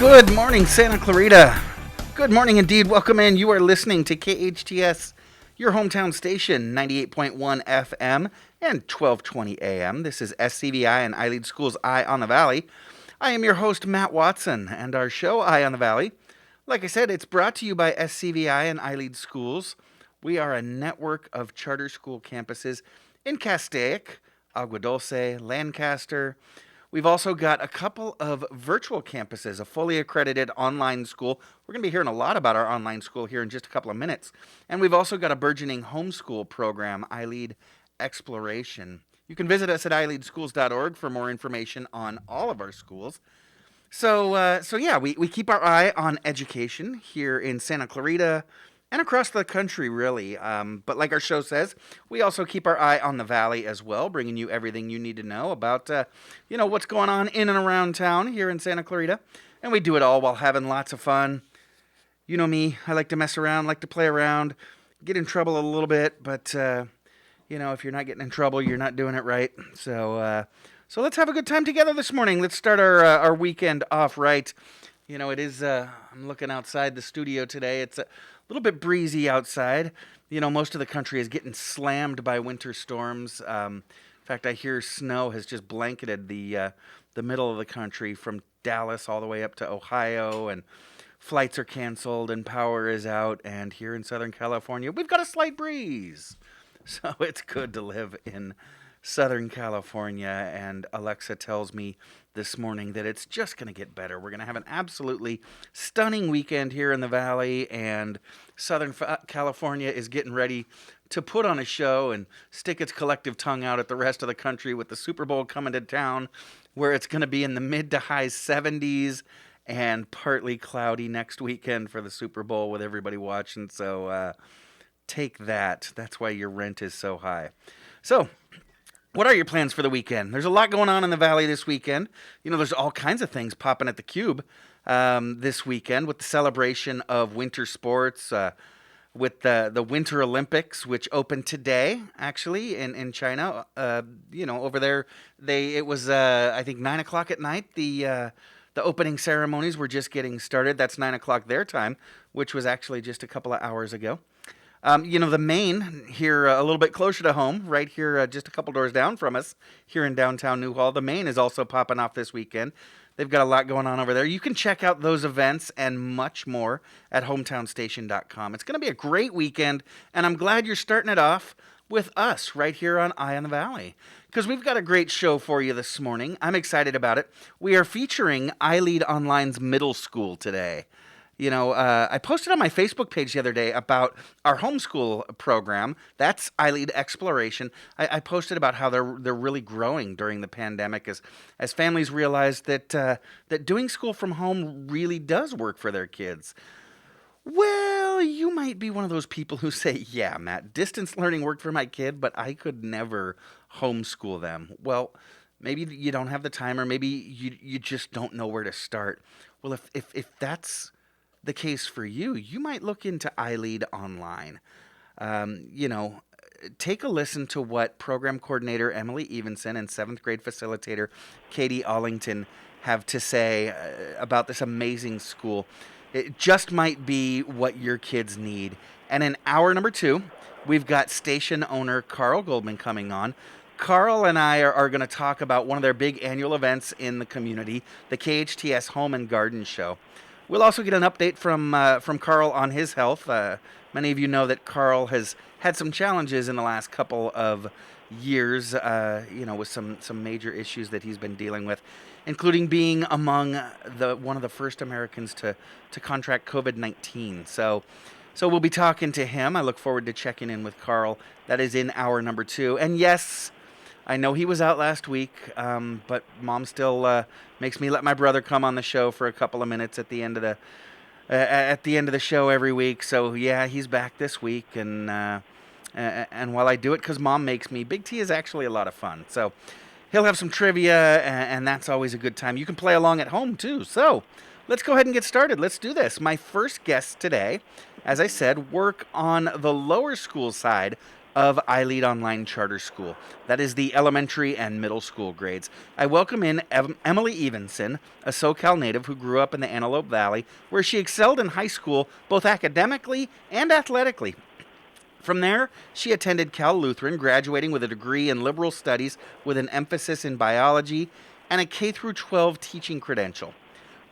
Good morning, Santa Clarita. Good morning indeed. Welcome in. You are listening to KHTS, your hometown station, 98.1 FM and 1220 AM. This is SCVI and iLEAD Schools Eye on the Valley. I am your host, Matt Watson, and our show, Eye on the Valley, like I said, it's brought to you by SCVI and iLEAD Schools. We are a network of charter school campuses in Castaic, Agua Dulce, Lancaster. We've also got a couple of virtual campuses, a fully accredited online school. We're going to be hearing a lot about our online school here in just a couple of minutes. And we've also got a burgeoning homeschool program, iLEAD Exploration. You can visit us at ileadschools.org for more information on all of our schools. So we keep our eye on education here in Santa Clarita and across the country, really. But like our show says, we also keep our eye on the valley as well, bringing you everything you need to know about, what's going on in and around town here in Santa Clarita. And we do it all while having lots of fun. You know me, I like to mess around, like to play around, get in trouble a little bit. But, if you're not getting in trouble, you're not doing it right. So let's have a good time together this morning. Let's start our weekend off right. It is, I'm looking outside the studio today. It's a little bit breezy outside. Most of the country is getting slammed by winter storms. In fact, I hear snow has just blanketed the middle of the country from Dallas all the way up to Ohio, and flights are canceled and power is out. And here in Southern California, we've got a slight breeze. So it's good to live in Southern California, and Alexa tells me this morning that it's just going to get better. We're going to have an absolutely stunning weekend here in the Valley, and Southern California is getting ready to put on a show and stick its collective tongue out at the rest of the country with the Super Bowl coming to town, where it's going to be in the mid to high 70s and partly cloudy next weekend for the Super Bowl with everybody watching. So take that. That's why your rent is so high. So what are your plans for the weekend? There's a lot going on in the Valley this weekend. There's all kinds of things popping at the Cube this weekend with the celebration of winter sports, with the Winter Olympics, which opened today, actually, in China. Over there, it was, I think, 9 o'clock at night. The opening ceremonies were just getting started. That's 9 o'clock their time, which was actually just a couple of hours ago. The Maine here, a little bit closer to home, right here, just a couple doors down from us, here in downtown Newhall. The Maine is also popping off this weekend. They've got a lot going on over there. You can check out those events and much more at hometownstation.com. It's going to be a great weekend, and I'm glad you're starting it off with us right here on Eye on the Valley, because we've got a great show for you this morning. I'm excited about it. We are featuring iLEAD Online's middle school today. I posted on my Facebook page the other day about our homeschool program. That's iLEAD Exploration. I posted about how they're really growing during the pandemic as families realize that doing school from home really does work for their kids. Well, you might be one of those people who say, yeah, Matt, distance learning worked for my kid, but I could never homeschool them. Well, maybe you don't have the time, or maybe you just don't know where to start. Well, if that's the case for you, you might look into iLEAD Online. Take a listen to what program coordinator Emilie Evenson and 7th grade facilitator Katie Ollington have to say about this amazing school. It just might be what your kids need. And in hour number 2, we've got station owner Carl Goldman coming on. Carl and I are going to talk about one of their big annual events in the community, the KHTS Home and Garden Show. We'll also get an update from Carl on his health. Many of you know that Carl has had some challenges in the last couple of years, with some major issues that he's been dealing with, including being among one of the first Americans to contract COVID-19. So we'll be talking to him. I look forward to checking in with Carl. That is in hour number 2. And yes, I know he was out last week, but Mom still makes me let my brother come on the show for a couple of minutes at the end of the show every week. So yeah, he's back this week, and while I do it because Mom makes me, Big T is actually a lot of fun. So he'll have some trivia, and that's always a good time. You can play along at home too. So let's go ahead and get started. Let's do this. My first guests today, as I said, work on the lower school side of iLEAD Online Charter School. That is the elementary and middle school grades. I welcome in Emilie Evenson, a SoCal native who grew up in the Antelope Valley, where she excelled in high school both academically and athletically. From there, she attended Cal Lutheran, graduating with a degree in liberal studies with an emphasis in biology and a K through 12 teaching credential.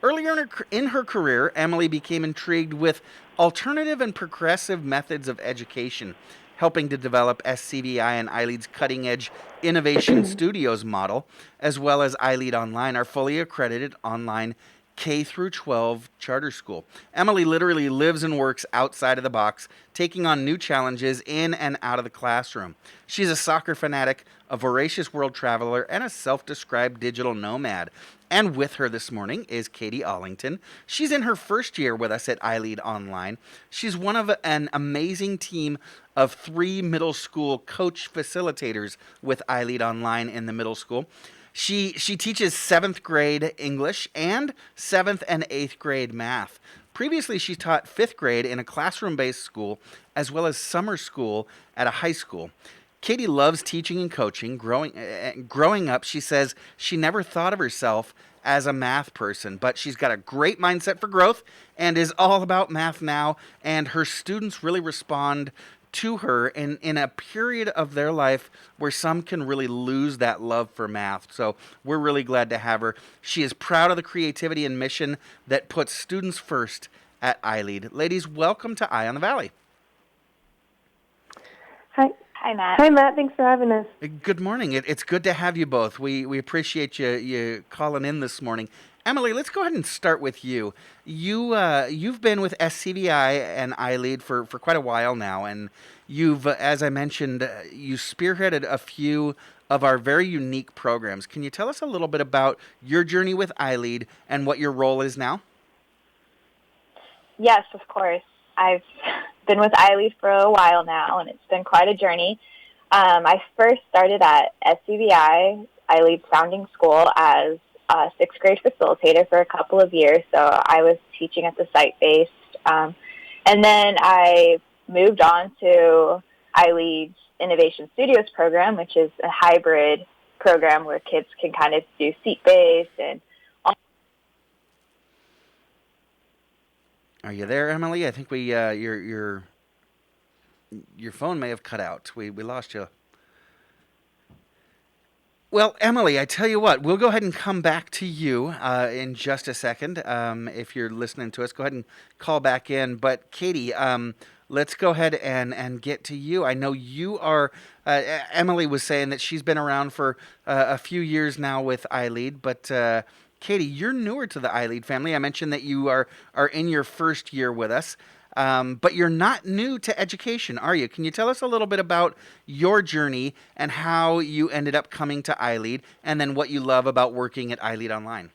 Earlier in her career, Emilie became intrigued with alternative and progressive methods of education, helping to develop SCVI and iLEAD's cutting-edge Innovation Studios model, as well as iLEAD Online, our fully accredited online K through 12 charter school. Emilie literally lives and works outside of the box, taking on new challenges in and out of the classroom. She's a soccer fanatic, a voracious world traveler, and a self-described digital nomad. And with her this morning is Katie Ollington. She's in her first year with us at iLEAD Online. She's one of an amazing team of 3 middle school coach facilitators with iLEAD Online in the middle school. She teaches 7th grade English and 7th and 8th grade math. Previously, she taught 5th grade in a classroom-based school as well as summer school at a high school. Katie loves teaching and coaching. Growing up, she says she never thought of herself as a math person, but she's got a great mindset for growth and is all about math now, and her students really respond to her in a period of their life where some can really lose that love for math. So we're really glad to have her. She is proud of the creativity and mission that puts students first at iLEAD. Ladies, welcome to Eye on the Valley. Hi. Hi, Matt. Hi, Matt. Thanks for having us. Good morning. It's good to have you both. We appreciate you calling in this morning. Emilie, let's go ahead and start with you. You've been with SCVI and iLEAD for quite a while now, and you've, as I mentioned, you spearheaded a few of our very unique programs. Can you tell us a little bit about your journey with iLEAD and what your role is now? Yes, of course. I've been with iLEAD for a while now, and it's been quite a journey. I first started at SCVI, iLEAD's founding school, as a 6th grade facilitator for a couple of years. So I was teaching at the site-based. And then I moved on to iLEAD's Innovation Studios program, which is a hybrid program where kids can kind of do seat-based and. Are you there, Emilie? I think your phone may have cut out. We lost you. Well, Emilie, I tell you what, we'll go ahead and come back to you in just a second. If you're listening to us, go ahead and call back in. But Katie, let's go ahead and get to you. I know you are. Emilie was saying that she's been around for a few years now with iLEAD, but. Katie, you're newer to the iLEAD family. I mentioned that you are in your first year with us, but you're not new to education, are you? Can you tell us a little bit about your journey and how you ended up coming to iLEAD, and then what you love about working at iLEAD Online?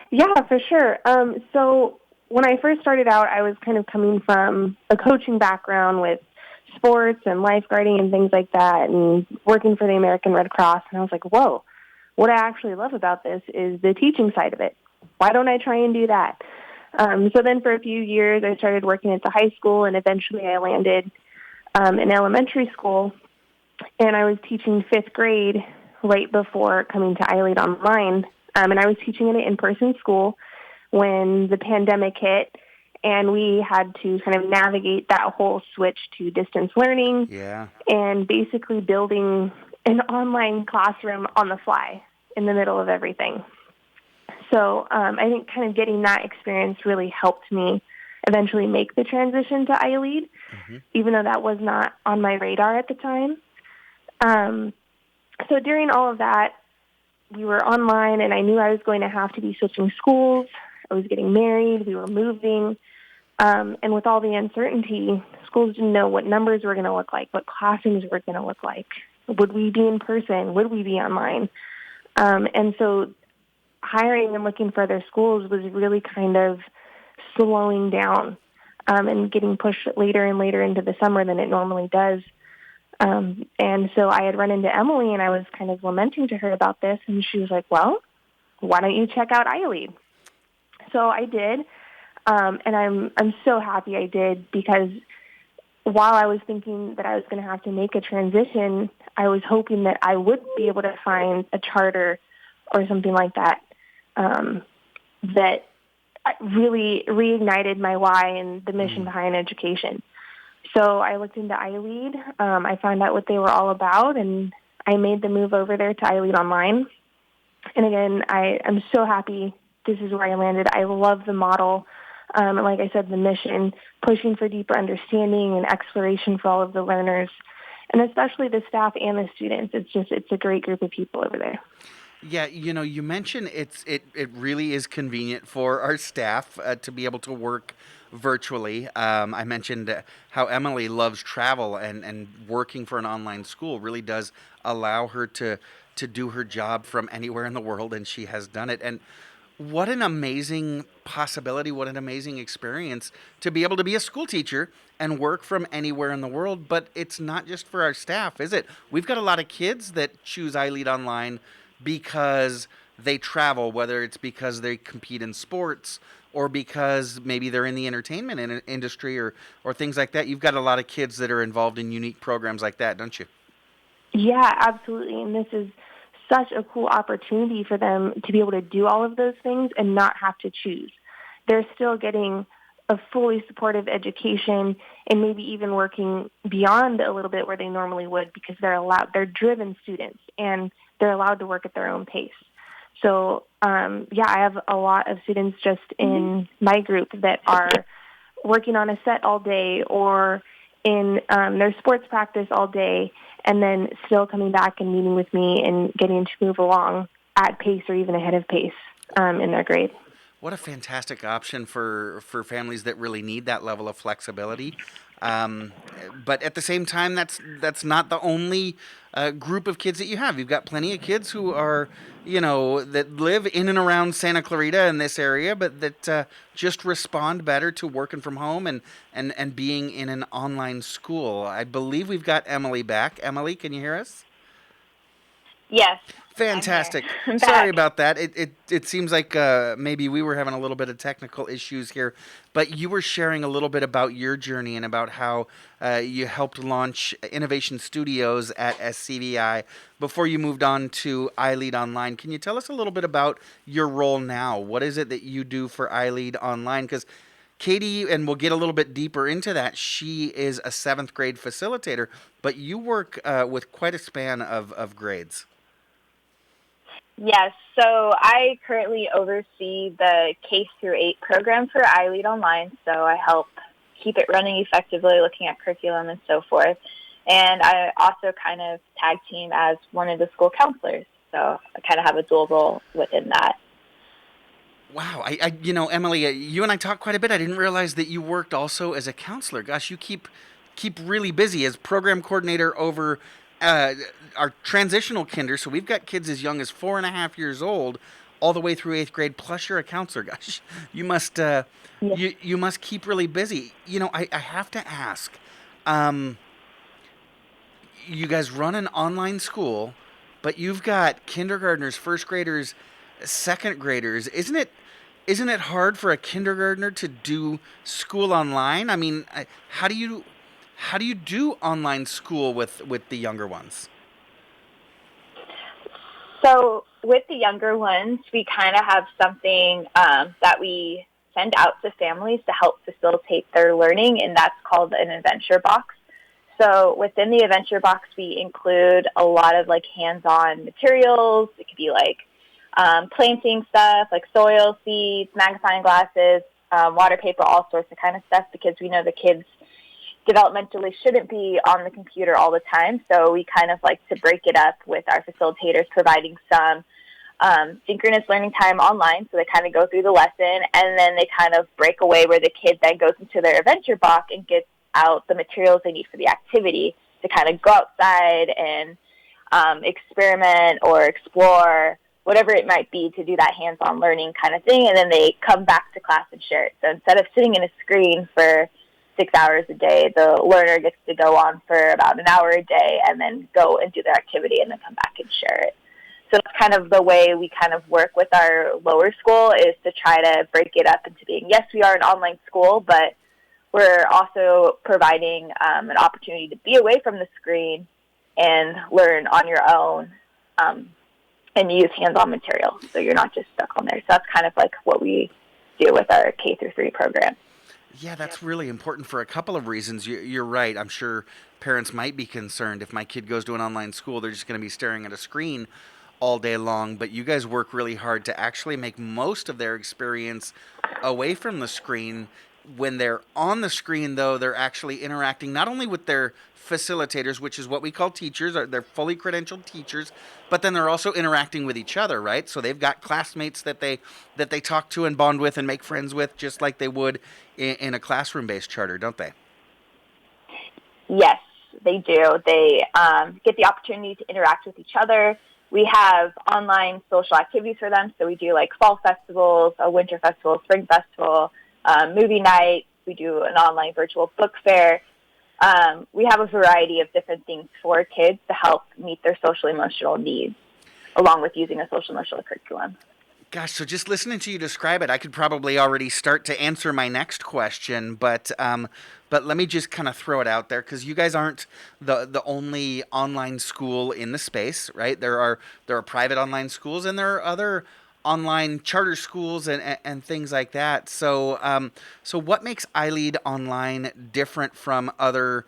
Yeah, for sure. So when I first started out, I was kind of coming from a coaching background with sports and lifeguarding and things like that, and working for the American Red Cross, and I was like, whoa. What I actually love about this is the teaching side of it. Why don't I try and do that? So then for a few years, I started working at the high school, and eventually I landed in elementary school, and I was teaching 5th grade right before coming to iLEAD Online. And I was teaching in an in-person school when the pandemic hit, and we had to kind of navigate that whole switch to distance learning and basically building an online classroom on the fly in the middle of everything. So I think kind of getting that experience really helped me eventually make the transition to iLEAD, even though that was not on my radar at the time. So during all of that, we were online, and I knew I was going to have to be switching schools. I was getting married. We were moving. And with all the uncertainty, schools didn't know what numbers were going to look like, what classrooms were going to look like. Would we be in person? Would we be online? And so hiring and looking for other schools was really kind of slowing down and getting pushed later and later into the summer than it normally does. And so I had run into Emilie, and I was kind of lamenting to her about this, and she was like, well, why don't you check out iLEAD? So I did, and I'm so happy I did, because while I was thinking that I was going to have to make a transition, I was hoping that I would be able to find a charter or something like that that really reignited my why and the mission behind education. So I looked into iLEAD. I found out what they were all about, and I made the move over there to iLEAD Online. And again, I'm so happy this is where I landed. I love the model. And like I said, the mission, pushing for deeper understanding and exploration for all of the learners, and especially the staff and the students. It's a great group of people over there. Yeah, you mentioned it really is convenient for our staff to be able to work virtually. I mentioned how Emily loves travel, and working for an online school really does allow her to do her job from anywhere in the world, and she has done it. And what an amazing possibility, what an amazing experience to be able to be a school teacher and work from anywhere in the world. But it's not just for our staff, is it? We've got a lot of kids that choose iLEAD Online because they travel, whether it's because they compete in sports or because maybe they're in the entertainment industry or things like that. You've got a lot of kids that are involved in unique programs like that, don't you? Yeah, absolutely. And this is such a cool opportunity for them to be able to do all of those things and not have to choose. They're still getting a fully supportive education and maybe even working beyond a little bit where they normally would, because they're driven students and they're allowed to work at their own pace. So, I have a lot of students just in my group that are working on a set all day or in their sports practice all day, and then still coming back and meeting with me and getting to move along at pace or even ahead of pace in their grade. What a fantastic option for families that really need that level of flexibility. But at the same time, that's not the only group of kids that you have. You've got plenty of kids who are, that live in and around Santa Clarita in this area, but that just respond better to working from home and being in an online school. I believe we've got Emily back. Emily, can you hear us? Yes. Fantastic. I'm Sorry back. about that. It seems like maybe we were having a little bit of technical issues here, but you were sharing a little bit about your journey and about how you helped launch Innovation Studios at SCVI before you moved on to iLEAD Online. Can you tell us a little bit about your role now? What is it that you do for iLEAD Online? Because Katie, and we'll get a little bit deeper into that, she is a 7th grade facilitator, but you work with quite a span of grades. Yes, so I currently oversee the K through 8 program for iLEAD Online, so I help keep it running effectively, looking at curriculum and so forth. And I also kind of tag team as one of the school counselors, so I kind of have a dual role within that. Wow, Emily, you and I talked quite a bit. I didn't realize that you worked also as a counselor. Gosh, you keep really busy as program coordinator over our transitional kinder. So we've got kids as young as 4.5 years old, all the way through 8th grade. Plus, you're a counselor. Gosh, you must you must keep really busy. I have to ask. You guys run an online school, but you've got kindergartners, first graders, second graders. Isn't it hard for a kindergartner to do school online? I mean, how do you do online school with the younger ones? So with the younger ones, we kind of have something that we send out to families to help facilitate their learning, and that's called an adventure box. So within the adventure box, we include a lot of hands-on materials. It could be planting stuff like soil, seeds, magnifying glasses, water, paper, all sorts of kind of stuff, because we know the kids developmentally shouldn't be on the computer all the time. So we kind of like to break it up with our facilitators, providing some synchronous learning time online. So they kind of go through the lesson, and then they kind of break away where the kid then goes into their adventure box and gets out the materials they need for the activity to kind of go outside and experiment or explore, whatever it might be, to do that hands-on learning kind of thing. And then they come back to class and share it. So instead of sitting in a screen for 6 hours a day, the learner gets to go on for about an hour a day and then go and do their activity and then come back and share it. So that's kind of the way we kind of work with our lower school, is to try to break it up into being, yes, we are an online school, but we're also providing an opportunity to be away from the screen and learn on your own and use hands-on material. So you're not just stuck on there. So that's kind of like what we do with our K through 3 program. Yeah, that's really important for a couple of reasons. You're right. I'm sure parents might be concerned if my kid goes to an online school, they're just going to be staring at a screen all day long. But you guys work really hard to actually make most of their experience away from the screen. When they're on the screen, though, they're actually interacting not only with their facilitators, which is what we call teachers, they're fully credentialed teachers, but then they're also interacting with each other, right? So they've got classmates that they talk to and bond with and make friends with, just like they would in a classroom-based charter, don't they? Yes, they do. They get the opportunity to interact with each other. We have online social activities for them, so we do like fall festivals, a winter festival, spring festival, movie night. We do an online virtual book fair. We have a variety of different things for kids to help meet their social emotional needs, along with using a social emotional curriculum. Gosh, so just listening to you describe it, I could probably already start to answer my next question, but let me just kind of throw it out there, because you guys aren't the only online school in the space, right? There are private online schools, and there are other online charter schools and things like that. So so what makes iLEAD Online different from other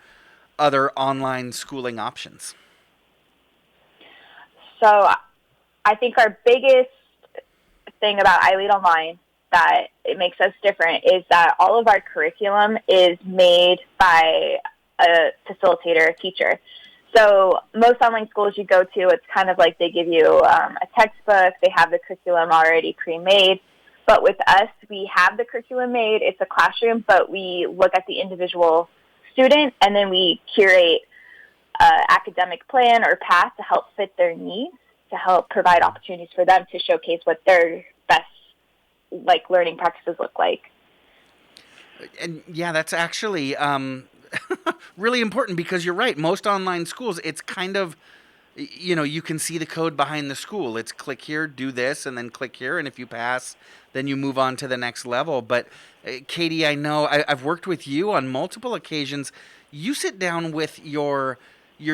online schooling options? So I think our biggest thing about iLEAD Online that it makes us different is that all of our curriculum is made by a facilitator, a teacher. So most online schools you go to, it's kind of like they give you a textbook, they have the curriculum already pre-made. But with us, we have the curriculum made, it's a classroom, but we look at the individual student and then we curate an academic plan or path to help fit their needs, to help provide opportunities for them to showcase what their best learning practices look like. And yeah, that's actually really important, because you're right. Most online schools, it's kind of, you can see the code behind the school. It's click here, do this, and then click here. And if you pass, then you move on to the next level. But Katie, I know I've worked with you on multiple occasions. You sit down with your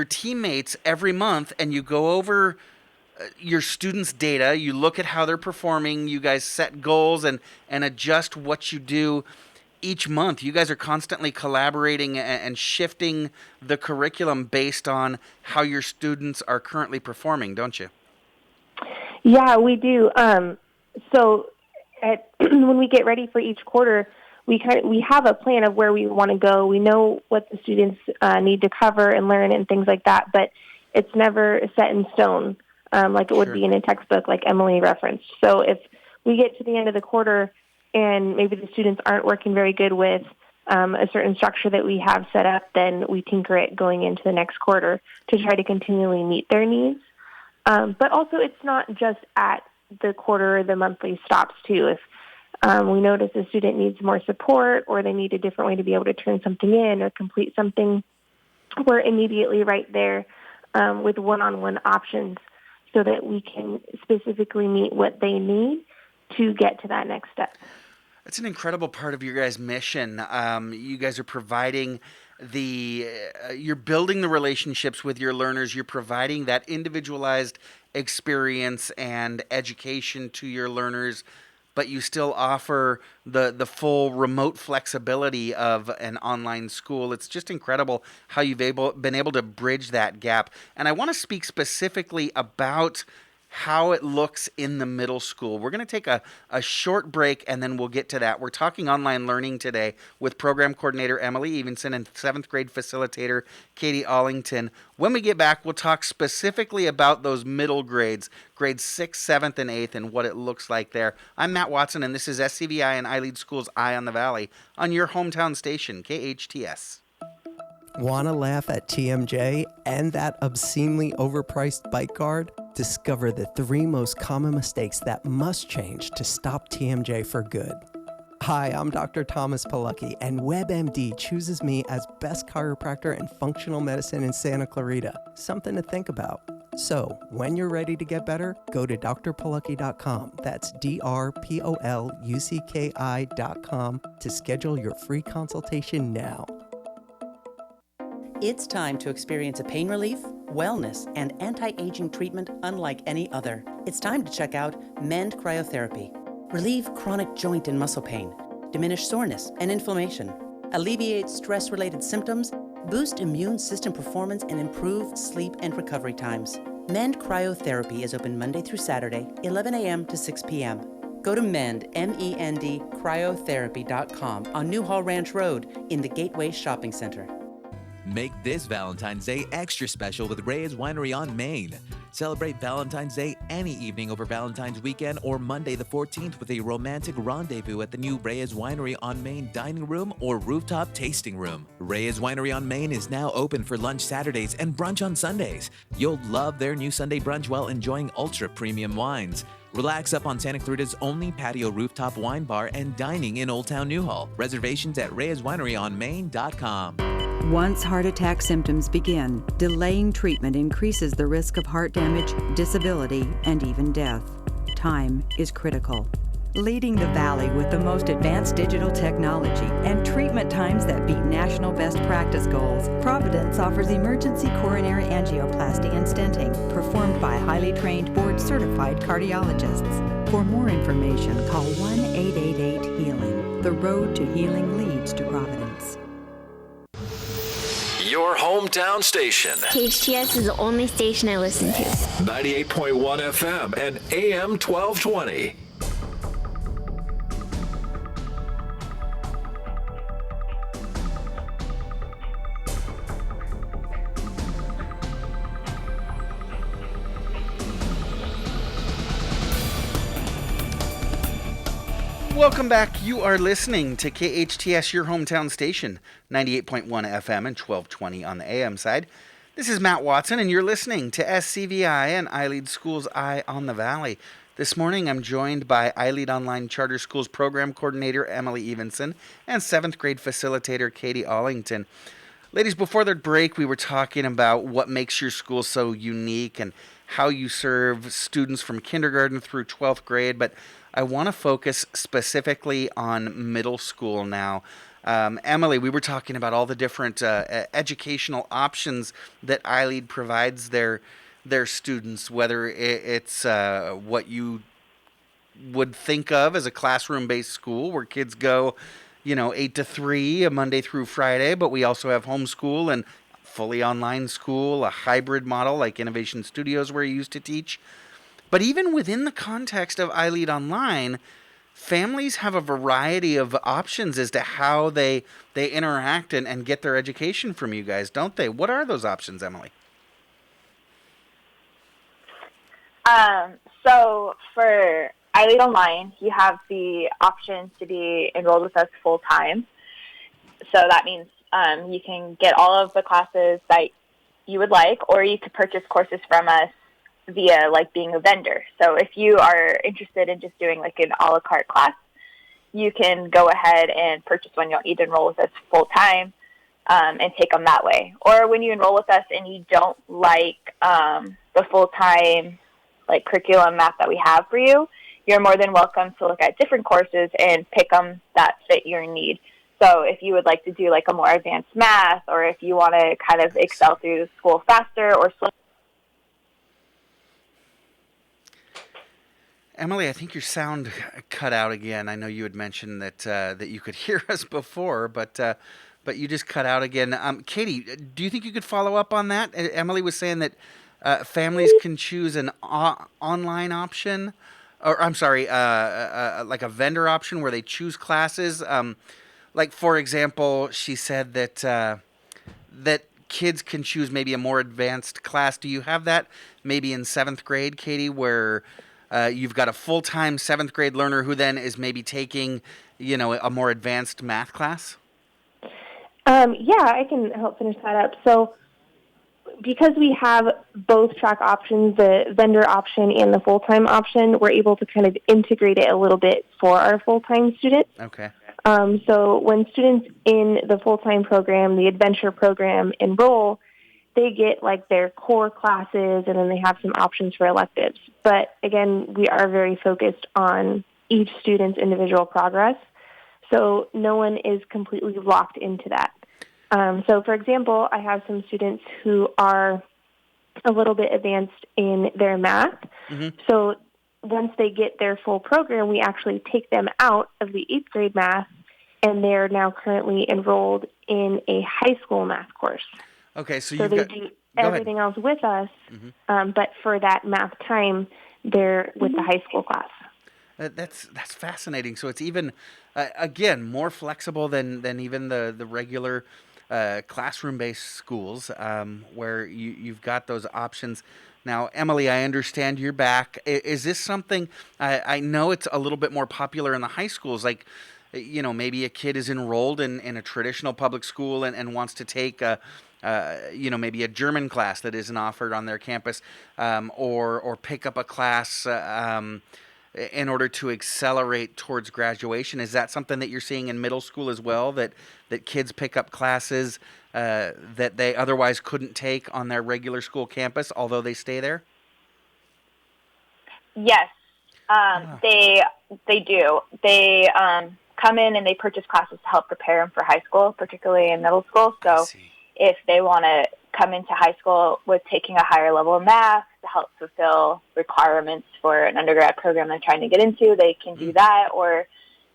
teammates every month and you go over your students' data. You look at how they're performing. You guys set goals and adjust what you do each month. You guys are constantly collaborating and shifting the curriculum based on how your students are currently performing, don't you? Yeah, we do. So when we get ready for each quarter, we have a plan of where we want to go. We know what the students need to cover and learn and things like that, but it's never set in stone like it would be in a textbook, like Emily referenced. So if we get to the end of the quarter and maybe the students aren't working very good with a certain structure that we have set up, then we tinker it going into the next quarter to try to continually meet their needs. But also, it's not just at the quarter or the monthly stops, too. If we notice a student needs more support or they need a different way to be able to turn something in or complete something, we're immediately right there with one-on-one options so that we can specifically meet what they need to get to that next step. That's an incredible part of your guys' mission. You guys are providing you're building the relationships with your learners. You're providing that individualized experience and education to your learners, but you still offer the full remote flexibility of an online school. It's just incredible how you've been able to bridge that gap. And I want to speak specifically about how it looks in the middle school. We're going to take a short break, and then we'll get to that. We're talking online learning today with Program Coordinator Emilie Evenson and 7th grade facilitator Katie Ollington. When we get back, we'll talk specifically about those middle grades, grades 6th, 7th, and 8th, and what it looks like there. I'm Matt Watson, and this is SCVI and iLEAD School's Eye on the Valley on your hometown station, KHTS. Want to laugh at TMJ and that obscenely overpriced bike guard? Discover the 3 most common mistakes that must change to stop TMJ for good. Hi, I'm Dr. Thomas Palucki, and WebMD chooses me as best chiropractor in functional medicine in Santa Clarita. Something to think about. So, when you're ready to get better, go to drpolucki.com. That's drpolucki.com to schedule your free consultation now. It's time to experience a pain relief, wellness, and anti-aging treatment unlike any other. It's time to check out Mend Cryotherapy. Relieve chronic joint and muscle pain, diminish soreness and inflammation, alleviate stress-related symptoms, boost immune system performance, and improve sleep and recovery times. Mend Cryotherapy is open Monday through Saturday, 11 a.m. to 6 p.m. Go to Mend, M-E-N-D, cryotherapy.com on Newhall Ranch Road in the Gateway Shopping Center. Make this Valentine's Day extra special with Reyes Winery on Main. Celebrate Valentine's Day any evening over Valentine's weekend or Monday the 14th with a romantic rendezvous at the new Reyes Winery on Main dining room or rooftop tasting room. Reyes Winery on Main is now open for lunch Saturdays and brunch on Sundays. You'll love their new Sunday brunch while enjoying ultra premium wines. Relax up on Santa Clarita's only patio rooftop wine bar and dining in Old Town Newhall. Reservations at ReyesWineryOnMain.com. Once heart attack symptoms begin, delaying treatment increases the risk of heart damage, disability, and even death. Time is critical. Leading the Valley with the most advanced digital technology and treatment times that beat national best practice goals, Providence offers emergency coronary angioplasty and stenting performed by highly trained board-certified cardiologists. For more information, call 1-888-HEALING. The road to healing leads to Providence. Your hometown station. KHTS is the only station I listen to. 98.1 FM and AM 1220. Welcome back. You are listening to KHTS, your hometown station, 98.1 FM and 1220 on the AM side. This is Matt Watson, and you're listening to SCVI and iLEAD Schools Eye on the Valley. This morning, I'm joined by iLEAD Online Charter Schools Program Coordinator Emilie Evenson and 7th grade facilitator Katie Ollington. Ladies, before the break, we were talking about what makes your school so unique and how you serve students from kindergarten through 12th grade, but I want to focus specifically on middle school now. Emilie, we were talking about all the different educational options that iLEAD provides their students, whether it's what you would think of as a classroom-based school where kids go, 8 to 3, a Monday through Friday, but we also have homeschool and fully online school, a hybrid model like Innovation Studios where you used to teach. But even within the context of iLEAD Online, families have a variety of options as to how they interact and get their education from you guys, don't they? What are those options, Emilie? So for iLEAD Online, you have the option to be enrolled with us full-time. So that means you can get all of the classes that you would like, or you could purchase courses from us via being a vendor. So if you are interested in just doing an a la carte class, you can go ahead and purchase one. You don't need to enroll with us full time and take them that way. Or when you enroll with us and you don't like the full time curriculum map that we have for you, you're more than welcome to look at different courses and pick them that fit your need. So if you would like to do a more advanced math, or if you want to kind of excel through school faster or slower. Emilie, I think your sound cut out again. I know you had mentioned that you could hear us before, but you just cut out again. Katie, do you think you could follow up on that? Emilie was saying that families can choose an online option, or I'm sorry, like a vendor option where they choose classes. For example, she said that kids can choose maybe a more advanced class. Do you have that maybe in 7th grade, Katie, where you've got a full-time 7th grade learner who then is maybe taking, a more advanced math class? Yeah, I can help finish that up. So because we have both track options, the vendor option and the full-time option, we're able to kind of integrate it a little bit for our full-time students. Okay. So when students in the full-time program, the adventure program, enroll, they get like their core classes, and then they have some options for electives. But again, we are very focused on each student's individual progress, so no one is completely locked into that. So for example, I have some students who are a little bit advanced in their math. So once they get their full program, we actually take them out of the 8th grade math, and they're now currently enrolled in a high school math course. Okay, so they you've do everything else with us, but for that math time, they're with the high school class. That's fascinating. So it's even, again, more flexible than even the regular classroom-based schools, where you've got those options. Now, Emelie, I understand you're back. Is this something, I know it's a little bit more popular in the high schools, like, maybe a kid is enrolled in a traditional public school and wants to take maybe a German class that isn't offered on their campus, or pick up a class in order to accelerate towards graduation. Is that something that you're seeing in middle school as well, that kids pick up classes that they otherwise couldn't take on their regular school campus, although they stay there? Yes, they do. They come in and they purchase classes to help prepare them for high school, particularly in middle school. So if they want to come into high school with taking a higher level of math to help fulfill requirements for an undergrad program they're trying to get into, they can do that, or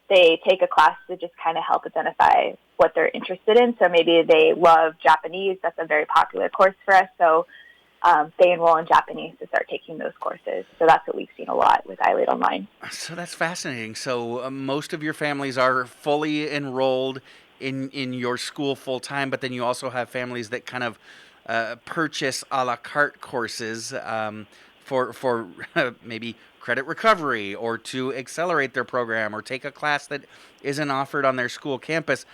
they take a class to just kind of help identify what they're interested in. So maybe they love Japanese. That's a very popular course for us. So they enroll in Japanese to start taking those courses. So that's what we've seen a lot with iLEAD Online. So that's fascinating. So most of your families are fully enrolled in your school full time, but then you also have families that kind of purchase a la carte courses for maybe credit recovery, or to accelerate their program, or take a class that isn't offered on their school campus.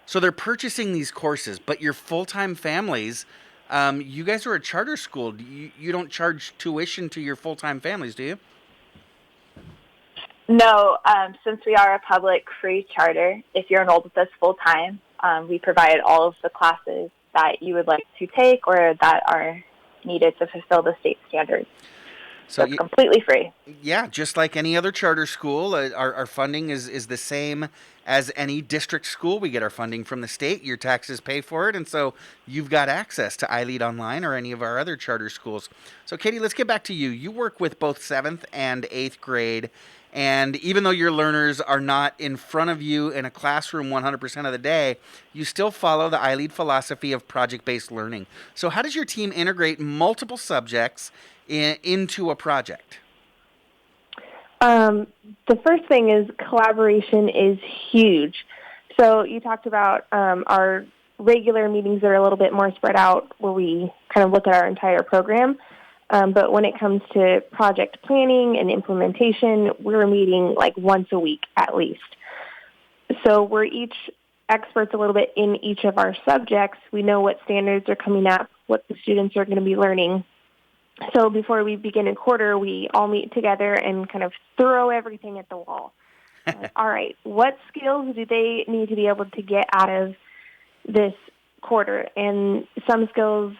So they're purchasing these courses, but your full-time families, you guys are a charter school. You don't charge tuition to your full-time families, do you? No, since we are a public free charter, if you're enrolled with us full-time, we provide all of the classes that you would like to take or that are needed to fulfill the state standards. So it's completely free. Yeah, just like any other charter school, our funding is the same as any district school. We get our funding from the state. Your taxes pay for it, and so you've got access to iLEAD Online or any of our other charter schools. So, Katie, let's get back to you. You work with both 7th and 8th grade, and even though your learners are not in front of you in a classroom 100% of the day, you still follow the iLEAD philosophy of project-based learning. So how does your team integrate multiple subjects into a project? The first thing is collaboration is huge. So you talked about our regular meetings that are a little bit more spread out, where we kind of look at our entire program. But when it comes to project planning and implementation, we're meeting like once a week at least. So we're each experts a little bit in each of our subjects. We know what standards are coming up, what the students are going to be learning. So before we begin a quarter, we all meet together and kind of throw everything at the wall. Like, all right, what skills do they need to be able to get out of this quarter? And some skills,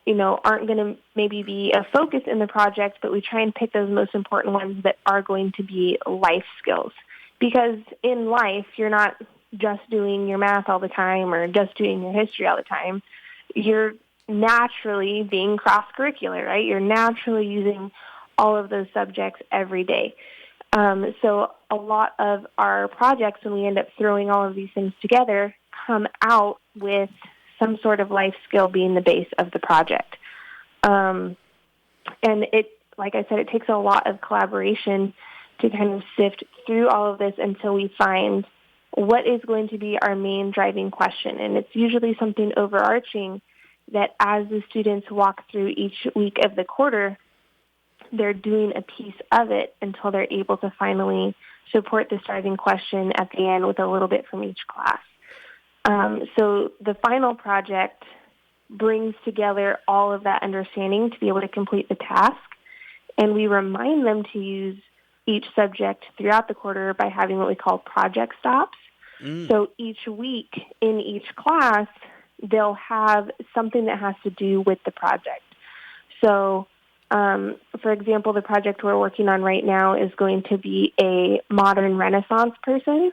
aren't going to maybe be a focus in the project, but we try and pick those most important ones that are going to be life skills. Because in life, you're not just doing your math all the time or just doing your history all the time. You're naturally being cross-curricular, right? You're naturally using all of those subjects every day. So a lot of our projects, when we end up throwing all of these things together, come out with some sort of life skill being the base of the project. And it, like I said, it takes a lot of collaboration to kind of sift through all of this until we find what is going to be our main driving question. And it's usually something overarching that as the students walk through each week of the quarter, they're doing a piece of it until they're able to finally support this driving question at the end with a little bit from each class. So the final project brings together all of that understanding to be able to complete the task, and we remind them to use each subject throughout the quarter by having what we call project stops. So each week in each class, they'll have something that has to do with the project. So, for example, the project we're working on right now is going to be a modern Renaissance person.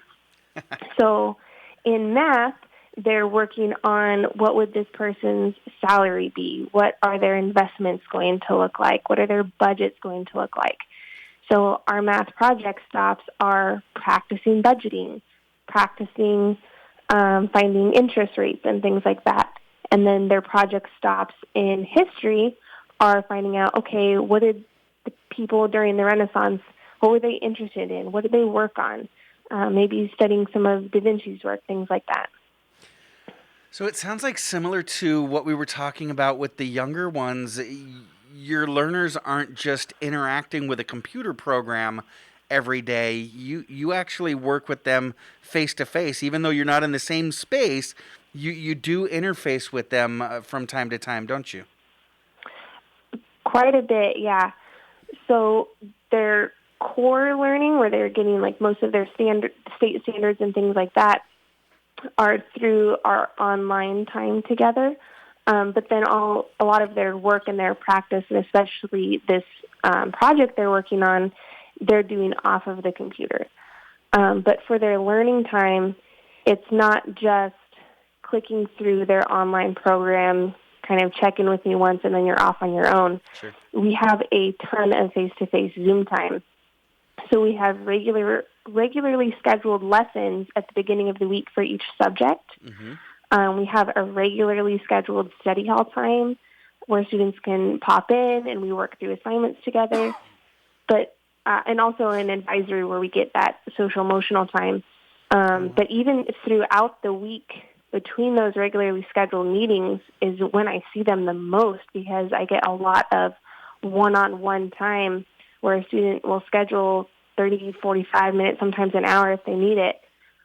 So in math, they're working on what would this person's salary be? What are their investments going to look like? What are their budgets going to look like? So our math project stops are practicing budgeting, practicing finding interest rates and things like that. And then their project stops in history are finding out, okay, what did the people during the Renaissance, what were they interested in? What did they work on? Maybe studying some of Da Vinci's work, things like that. So it sounds like similar to what we were talking about with the younger ones. Your learners aren't just interacting with a computer program every day. You actually work with them face to face. Even though you're not in the same space, you do interface with them from time to time, don't you? Quite a bit, yeah. So their core learning, where they're getting like most of their state standards and things like that, are through our online time together. But then a lot of their work and their practice, and especially this project they're working on, they're doing off of the computer. But for their learning time, it's not just clicking through their online program, kind of check in with me once, and then you're off on your own. Sure. We have a ton of face-to-face Zoom time. So we have regularly scheduled lessons at the beginning of the week for each subject. Mm-hmm. We have a regularly scheduled study hall time where students can pop in and we work through assignments together. But and also an advisory where we get that social emotional time. But even throughout the week, between those regularly scheduled meetings is when I see them the most, because I get a lot of one-on-one time where a student will schedule 30, 45 minutes, sometimes an hour if they need it,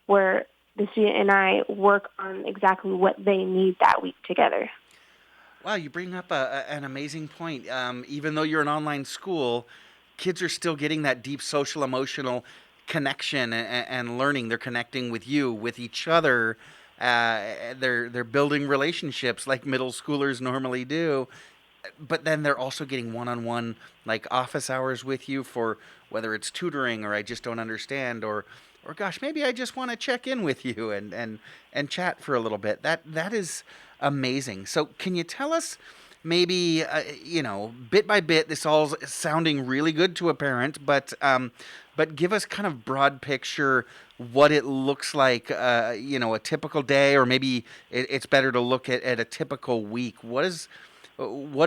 where the student and I work on exactly what they need that week together. Wow, you bring up an amazing point. Even though you're an online school, kids are still getting that deep social emotional connection and learning. They're connecting with you, with each other. They're building relationships like middle schoolers normally do. But then they're also getting one-on-one, like office hours with you for whether it's tutoring or I just don't understand or gosh, maybe I just want to check in with you and chat for a little bit. That is amazing. So can you tell us maybe, bit by bit, this all is sounding really good to a parent, but give us kind of broad picture what it looks like, a typical day, or maybe it's better to look at a typical week. What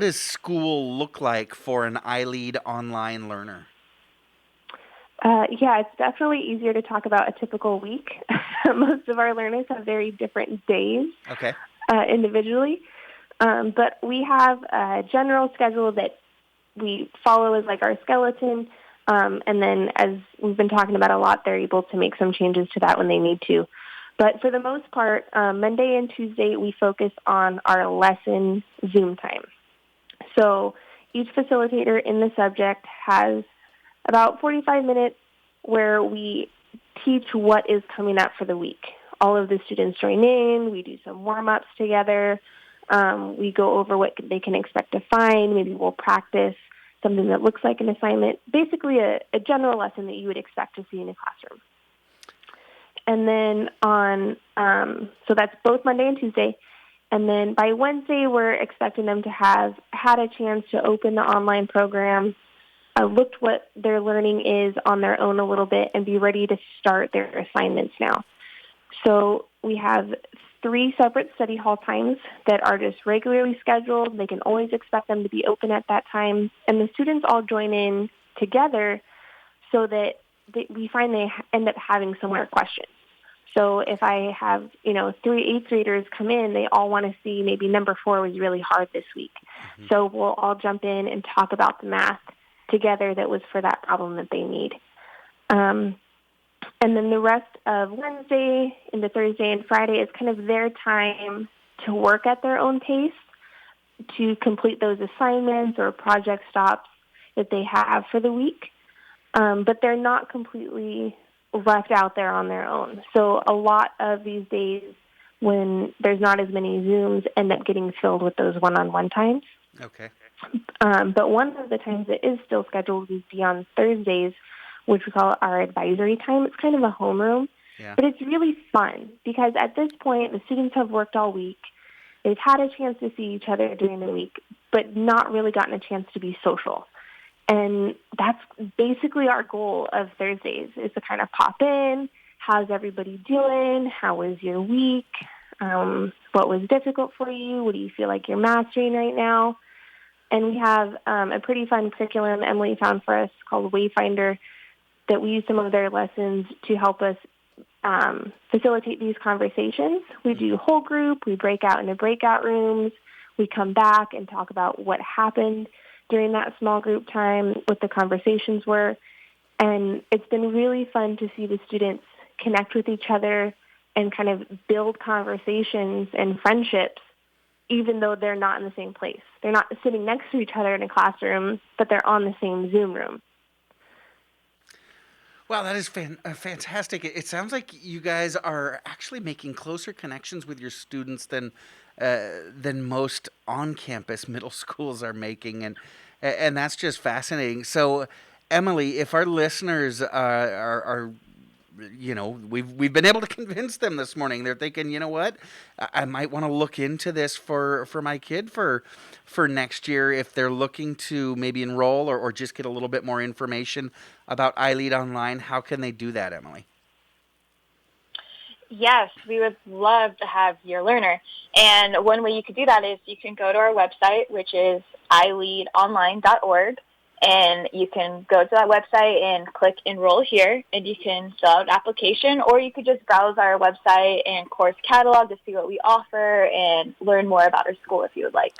does school look like for an iLEAD online learner? Yeah, it's definitely easier to talk about a typical week. Most of our learners have very different days individually. But we have a general schedule that we follow as like our skeleton. And then as we've been talking about a lot, they're able to make some changes to that when they need to. But for the most part, Monday and Tuesday, we focus on our lesson Zoom time. So each facilitator in the subject has about 45 minutes where we teach what is coming up for the week. All of the students join in. We do some warm-ups together. We go over what they can expect to find. Maybe we'll practice something that looks like an assignment. Basically a general lesson that you would expect to see in a classroom. And then so that's both Monday and Tuesday. And then by Wednesday, we're expecting them to have had a chance to open the online program, looked what their learning is on their own a little bit, and be ready to start their assignments now. So we have 3 separate study hall times that are just regularly scheduled. They can always expect them to be open at that time. And the students all join in together so that we find they end up having similar questions. So if I have, 3 8th graders come in, they all want to see maybe number 4 was really hard this week. Mm-hmm. So we'll all jump in and talk about the math together that was for that problem that they need. And then the rest of Wednesday into Thursday and Friday is kind of their time to work at their own pace, to complete those assignments or project stops that they have for the week. But they're not completely left out there on their own. So a lot of these days when there's not as many Zooms, end up getting filled with those one-on-one times. Okay. But one of the times that is still scheduled would be on Thursdays, which we call our advisory time. It's kind of a homeroom, but it's really fun because at this point, the students have worked all week. They've had a chance to see each other during the week, but not really gotten a chance to be social. And that's basically our goal of Thursdays, is to kind of pop in. How's everybody doing? How was your week? What was difficult for you? What do you feel like you're mastering right now? And we have a pretty fun curriculum Emilie found for us called Wayfinder that we use some of their lessons to help us facilitate these conversations. We do whole group. We break out into breakout rooms. We come back and talk about what happened during that small group time, what the conversations were. And it's been really fun to see the students connect with each other and kind of build conversations and friendships, even though they're not in the same place. They're not sitting next to each other in a classroom, but they're on the same Zoom room. Wow, that is fantastic. It sounds like you guys are actually making closer connections with your students than most on-campus middle schools are making, and that's just fascinating. So, Emilie, if our listeners are you know, we've been able to convince them this morning. They're thinking, you know what, I might want to look into this for my kid for next year if they're looking to maybe enroll or just get a little bit more information about iLEAD online. How can they do that, Emilie? Yes, we would love to have your learner. And one way you could do that is you can go to our website, which is iLEADonline.org. And you can go to that website and click Enroll Here, and you can fill out an application, or you could just browse our website and course catalog to see what we offer and learn more about our school if you would like.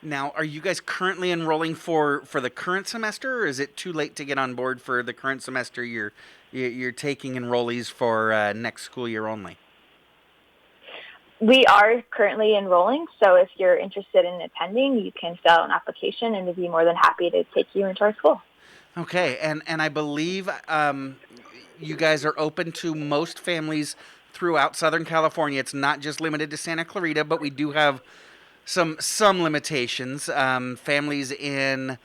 Now, are you guys currently enrolling for the current semester, or is it too late to get on board for the current semester? You're taking enrollees for next school year only? We are currently enrolling, so if you're interested in attending, you can fill out an application, and we'd be more than happy to take you into our school. Okay, and I believe you guys are open to most families throughout Southern California. It's not just limited to Santa Clarita, but we do have some limitations. Families in,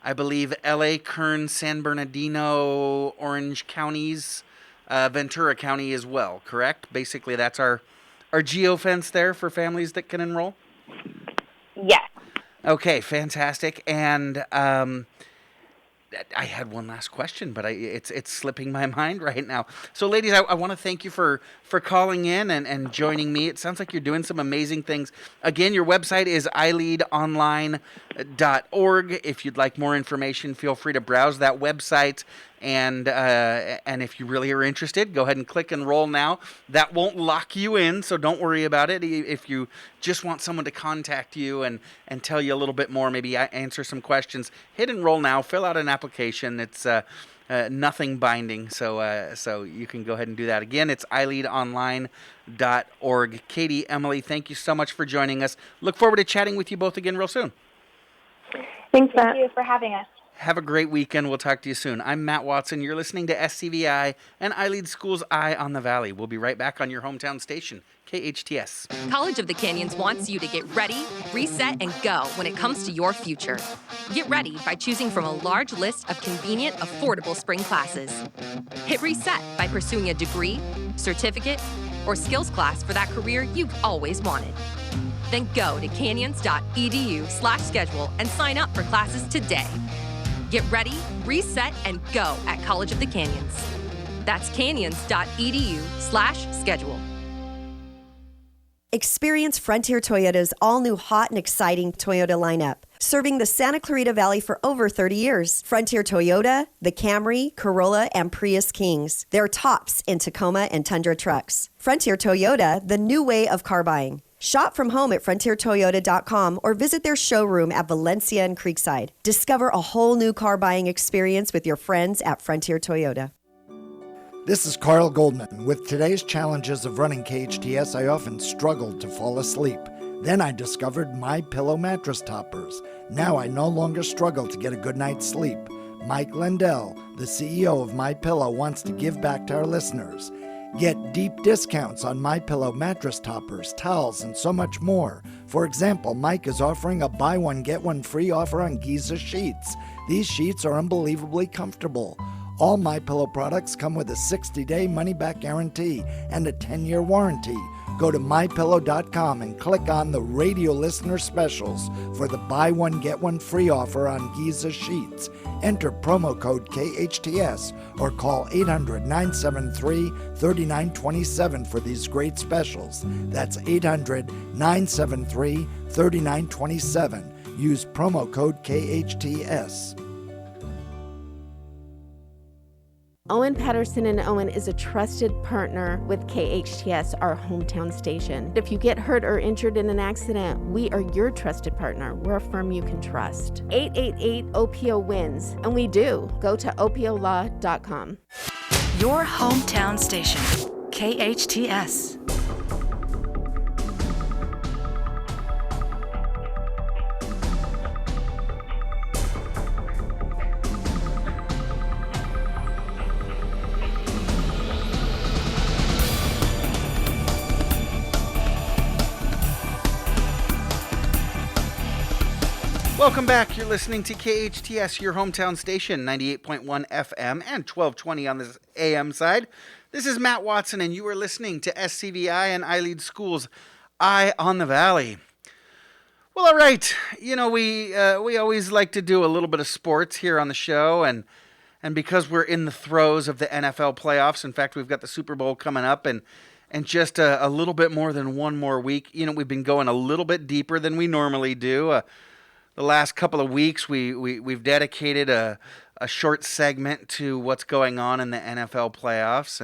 I believe, LA, Kern, San Bernardino, Orange counties, Ventura County as well, correct? Basically, that's our geofence there for families that can enroll? Yes. Okay, fantastic. And I had one last question, but it's slipping my mind right now. So, ladies, I want to thank you for calling in and joining me. It sounds like you're doing some amazing things. Again, your website is iLEADonline.org. If you'd like more information, feel free to browse that website. And if you really are interested, go ahead and click Enroll now. That won't lock you in, so don't worry about it. If you just want someone to contact you and tell you a little bit more, maybe answer some questions, hit Enroll now, fill out an application. It's nothing binding, so you can go ahead and do that. Again, it's iLEADonline.org. Katie, Emilie, thank you so much for joining us. Look forward to chatting with you both again real soon. Thanks, Matt. Thank you for having us. Have a great weekend. We'll talk to you soon. I'm Matt Watson. You're listening to SCVI and iLEAD School's Eye on the Valley. We'll be right back on your hometown station, KHTS. College of the Canyons wants you to get ready, reset, and go when it comes to your future. Get ready by choosing from a large list of convenient, affordable spring classes. Hit reset by pursuing a degree, certificate, or skills class for that career you've always wanted. Then go to canyons.edu/schedule and sign up for classes today. Get ready, reset, and go at College of the Canyons. That's canyons.edu/schedule. Experience Frontier Toyota's all-new hot and exciting Toyota lineup. Serving the Santa Clarita Valley for over 30 years. Frontier Toyota, the Camry, Corolla, and Prius Kings. They're tops in Tacoma and Tundra trucks. Frontier Toyota, the new way of car buying. Shop from home at frontiertoyota.com or visit their showroom at Valencia and Creekside. Discover a whole new car buying experience with your friends at Frontier Toyota. This is Carl Goldman. With today's challenges of running KHTS, I often struggled to fall asleep. Then I discovered MyPillow mattress toppers. Now I no longer struggle to get a good night's sleep. Mike Lindell, the CEO of MyPillow, wants to give back to our listeners. Get deep discounts on MyPillow mattress toppers, towels, and so much more. For example, Mike is offering a buy one, get one free offer on Giza sheets. These sheets are unbelievably comfortable. All MyPillow products come with a 60-day money-back guarantee and a 10-year warranty. Go to MyPillow.com and click on the radio listener specials for the buy one, get one free offer on Giza sheets. Enter promo code KHTS or call 800-973-3927 for these great specials. That's 800-973-3927. Use promo code KHTS. Owen Pederson and Owen is a trusted partner with KHTS, our hometown station. If you get hurt or injured in an accident, we are your trusted partner. We're a firm you can trust. 888-OPO-WINS, and we do. Go to opolaw.com. Your hometown station, KHTS. Welcome back. You're listening to KHTS, your hometown station, 98.1 FM and 1220 on the AM side. This is Matt Watson, and you are listening to SCVI and iLEAD Schools' Eye on the Valley. Well, all right. You know, we always like to do a little bit of sports here on the show, and because we're in the throes of the NFL playoffs, in fact, we've got the Super Bowl coming up, and just a little bit more than one more week. You know, we've been going a little bit deeper than we normally do. The last couple of weeks, we've dedicated a short segment to what's going on in the NFL playoffs,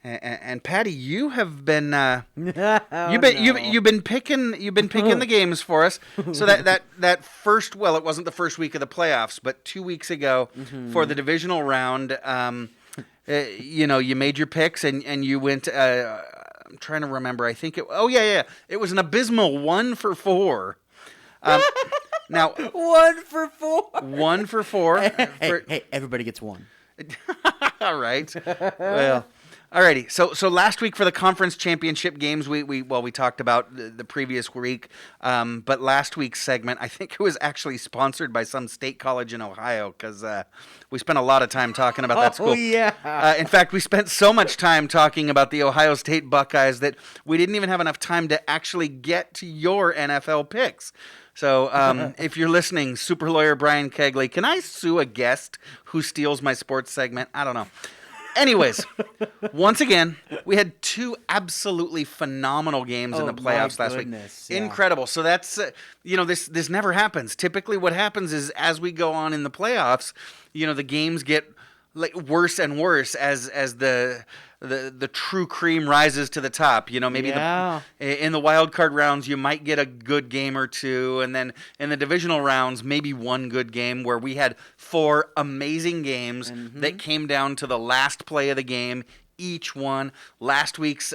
and Patty, you have been you've been picking the games for us. So that first, well, it wasn't the first week of the playoffs, but 2 weeks ago for the divisional round, you know, you made your picks and you went. I'm trying to remember. I think it was an abysmal 1 for 4. Now, 1 for 4. 1 for 4. Hey, everybody gets one. All right. Well, alrighty. So last week for the conference championship games, we talked about the previous week, but last week's segment, I think it was actually sponsored by some state college in Ohio, because we spent a lot of time talking about that school. Oh, yeah. In fact, we spent so much time talking about the Ohio State Buckeyes that we didn't even have enough time to actually get to your NFL picks. So if you're listening, super lawyer Brian Kegley, can I sue a guest who steals my sports segment? I don't know. Anyways, once again, we had 2 absolutely phenomenal games in the playoffs last week. Yeah. Incredible. So that's, this never happens. Typically what happens is as we go on in the playoffs, you know, the games get like worse and worse as the true cream rises to the top. You know, maybe in the wild card rounds you might get a good game or two, and then in the divisional rounds maybe one good game, where we had 4 amazing games that came down to the last play of the game. Each one. Last week's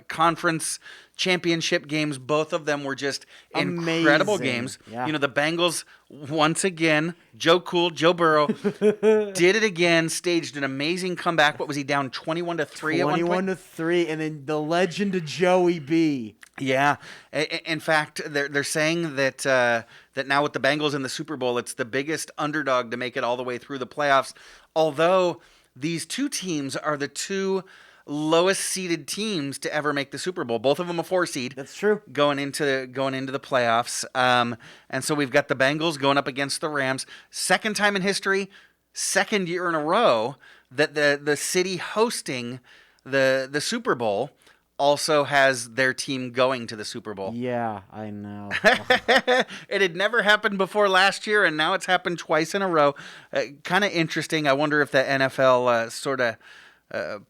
conference championship games, both of them were just incredible games. Yeah. You know, the Bengals, once again, Joe Burrow, did it again, staged an amazing comeback. What was he down 21-3 at one point? 21-3, and then the legend of Joey B. Yeah. In fact, they're saying that that now with the Bengals in the Super Bowl, it's the biggest underdog to make it all the way through the playoffs. Although these 2 teams are the 2 lowest seeded teams to ever make the Super Bowl. Both of them a 4 seed. That's true. Going into the playoffs. And so we've got the Bengals going up against the Rams. Second time in history, second year in a row that the city hosting the Super Bowl also has their team going to the Super Bowl. Yeah, I know. It had never happened before last year, and now it's happened twice in a row. Kind of interesting. I wonder if the NFL sort of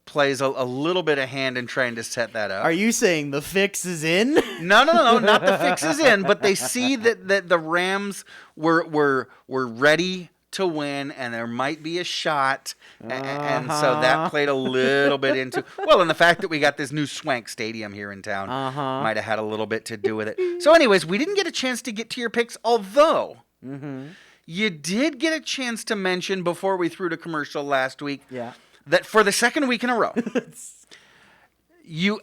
plays a little bit of hand in trying to set that up. Are you saying the fix is in? No, not the fix is in, but they see that the Rams were ready to win, and there might be a shot, and so that played a little bit into, and the fact that we got this new swank stadium here in town might have had a little bit to do with it. So anyways, we didn't get a chance to get to your picks, although you did get a chance to mention before we threw to commercial last week that for the second week in a row, You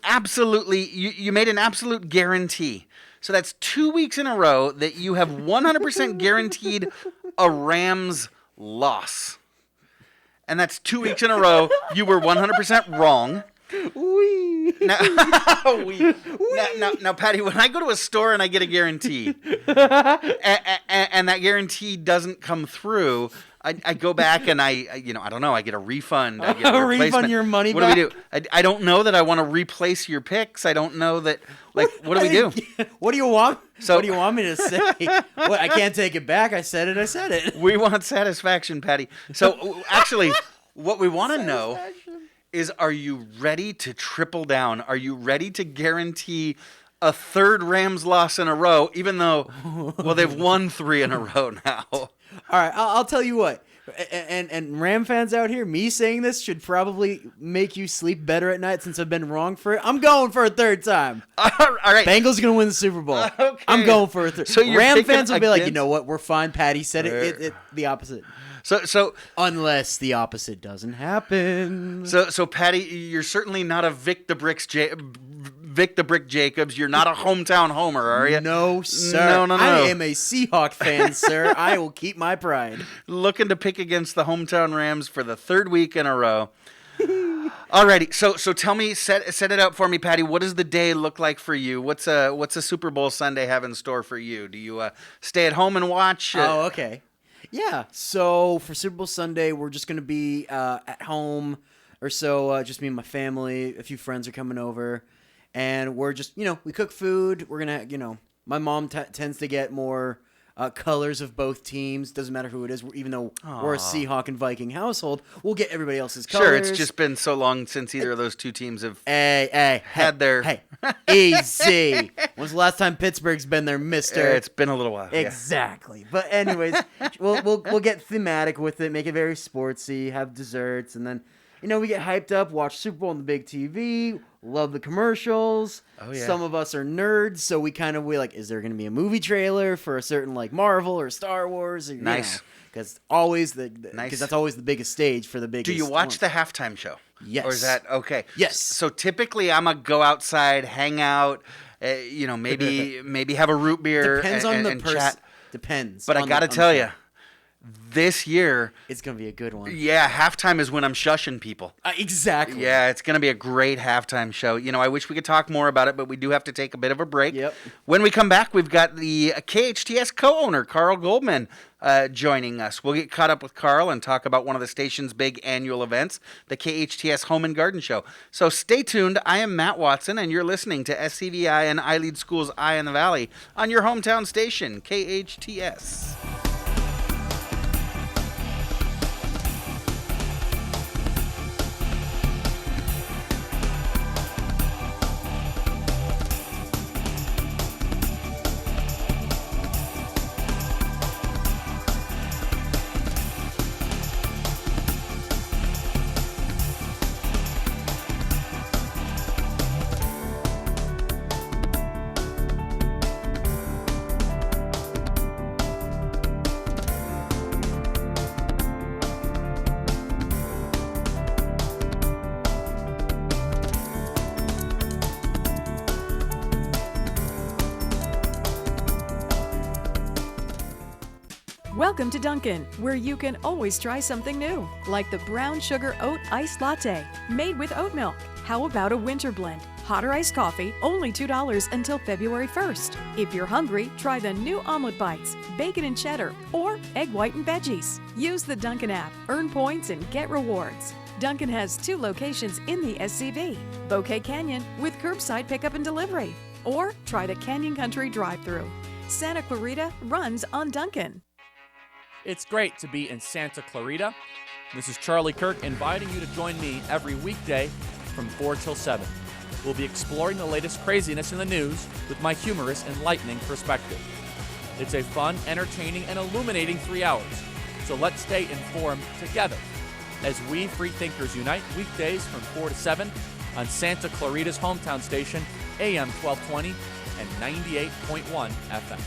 made an absolute guarantee. So that's 2 weeks in a row that you have 100% guaranteed a Rams loss. And that's 2 weeks in a row you were 100% wrong. Now, Patty, when I go to a store and I get a guarantee, and that guarantee doesn't come through, I go back and I don't know, I get a refund. I get a refund your money back? What do we do? I don't know that I want to replace your picks. I don't know that, what do we do? What do you want? What do you want me to say? I can't take it back. I said it. We want satisfaction, Patty. So, actually, what we want to know is, are you ready to triple down? Are you ready to guarantee a third Rams loss in a row, even though, they've won 3 in a row now? All right, I'll tell you what. And Ram fans out here, me saying this should probably make you sleep better at night since I've been wrong for it. I'm going for a third time. All right. Bengals going to win the Super Bowl. Okay. I'm going for a third. So Ram fans will be like, you know what? We're fine. Patty said it the opposite. So unless the opposite doesn't happen. So Patty, you're certainly not a Vic the Brick Jacobs. You're not a hometown homer, are you? No, sir. No. I am a Seahawk fan, sir. I will keep my pride. Looking to pick against the hometown Rams for the 3rd week in a row. Alrighty, so tell me, set it up for me, Patty. What does the day look like for you? What's a Super Bowl Sunday have in store for you? Do you stay at home and watch? Oh, okay. Yeah, so for Super Bowl Sunday, we're just going to be at home or so, just me and my family. A few friends are coming over, and we're just, we cook food. We're going to, my mom tends to get more colors of both teams. Doesn't matter who it is, even though we're a Seahawk and Viking household, we'll get everybody else's colors. Sure, it's just been so long since either of those two teams have had their... Hey, easy. When's the last time Pittsburgh's been there, mister? It's been a little while. Exactly. Yeah. But anyways, we'll get thematic with it, make it very sportsy, have desserts, and then, we get hyped up, watch Super Bowl on the big TV, love the commercials. Oh, yeah. Some of us are nerds, so we is there going to be a movie trailer for a certain Marvel or Star Wars? Or, nice. Because that's always the biggest stage for the biggest. Do you watch the halftime show? Yes. Or is that okay? Yes. So typically, I'm gonna go outside, hang out, maybe have a root beer. Depends on the and person. Chat. Depends. But I gotta tell you, this year it's gonna be a good one. Yeah, halftime is when I'm shushing people. Exactly. Yeah, it's gonna be a great halftime show. I wish we could talk more about it, but we do have to take a bit of a break. Yep. When we come back, we've got the KHTS co-owner Carl Goldman joining us. We'll get caught up with Carl and talk about one of the station's big annual events, the KHTS Home and Garden Show. So stay tuned. I am Matt Watson, and you're listening to SCVI and iLEAD Schools Eye in the Valley on your hometown station, KHTS. Welcome to Dunkin, where you can always try something new, like the brown sugar oat iced latte, made with oat milk. How about a winter blend? Hot or iced coffee, only $2 until February 1st. If you're hungry, try the new omelet bites, bacon and cheddar, or egg white and veggies. Use the Dunkin app, earn points, and get rewards. Dunkin has 2 locations in the SCV, Bouquet Canyon with curbside pickup and delivery, or try the Canyon Country drive-thru. Santa Clarita runs on Dunkin. It's great to be in Santa Clarita. This is Charlie Kirk inviting you to join me every weekday from 4 till 7. We'll be exploring the latest craziness in the news with my humorous, enlightening perspective. It's a fun, entertaining, and illuminating 3 hours. So let's stay informed together as we free thinkers unite weekdays from 4 to 7 on Santa Clarita's hometown station, AM 1220 and 98.1 FM.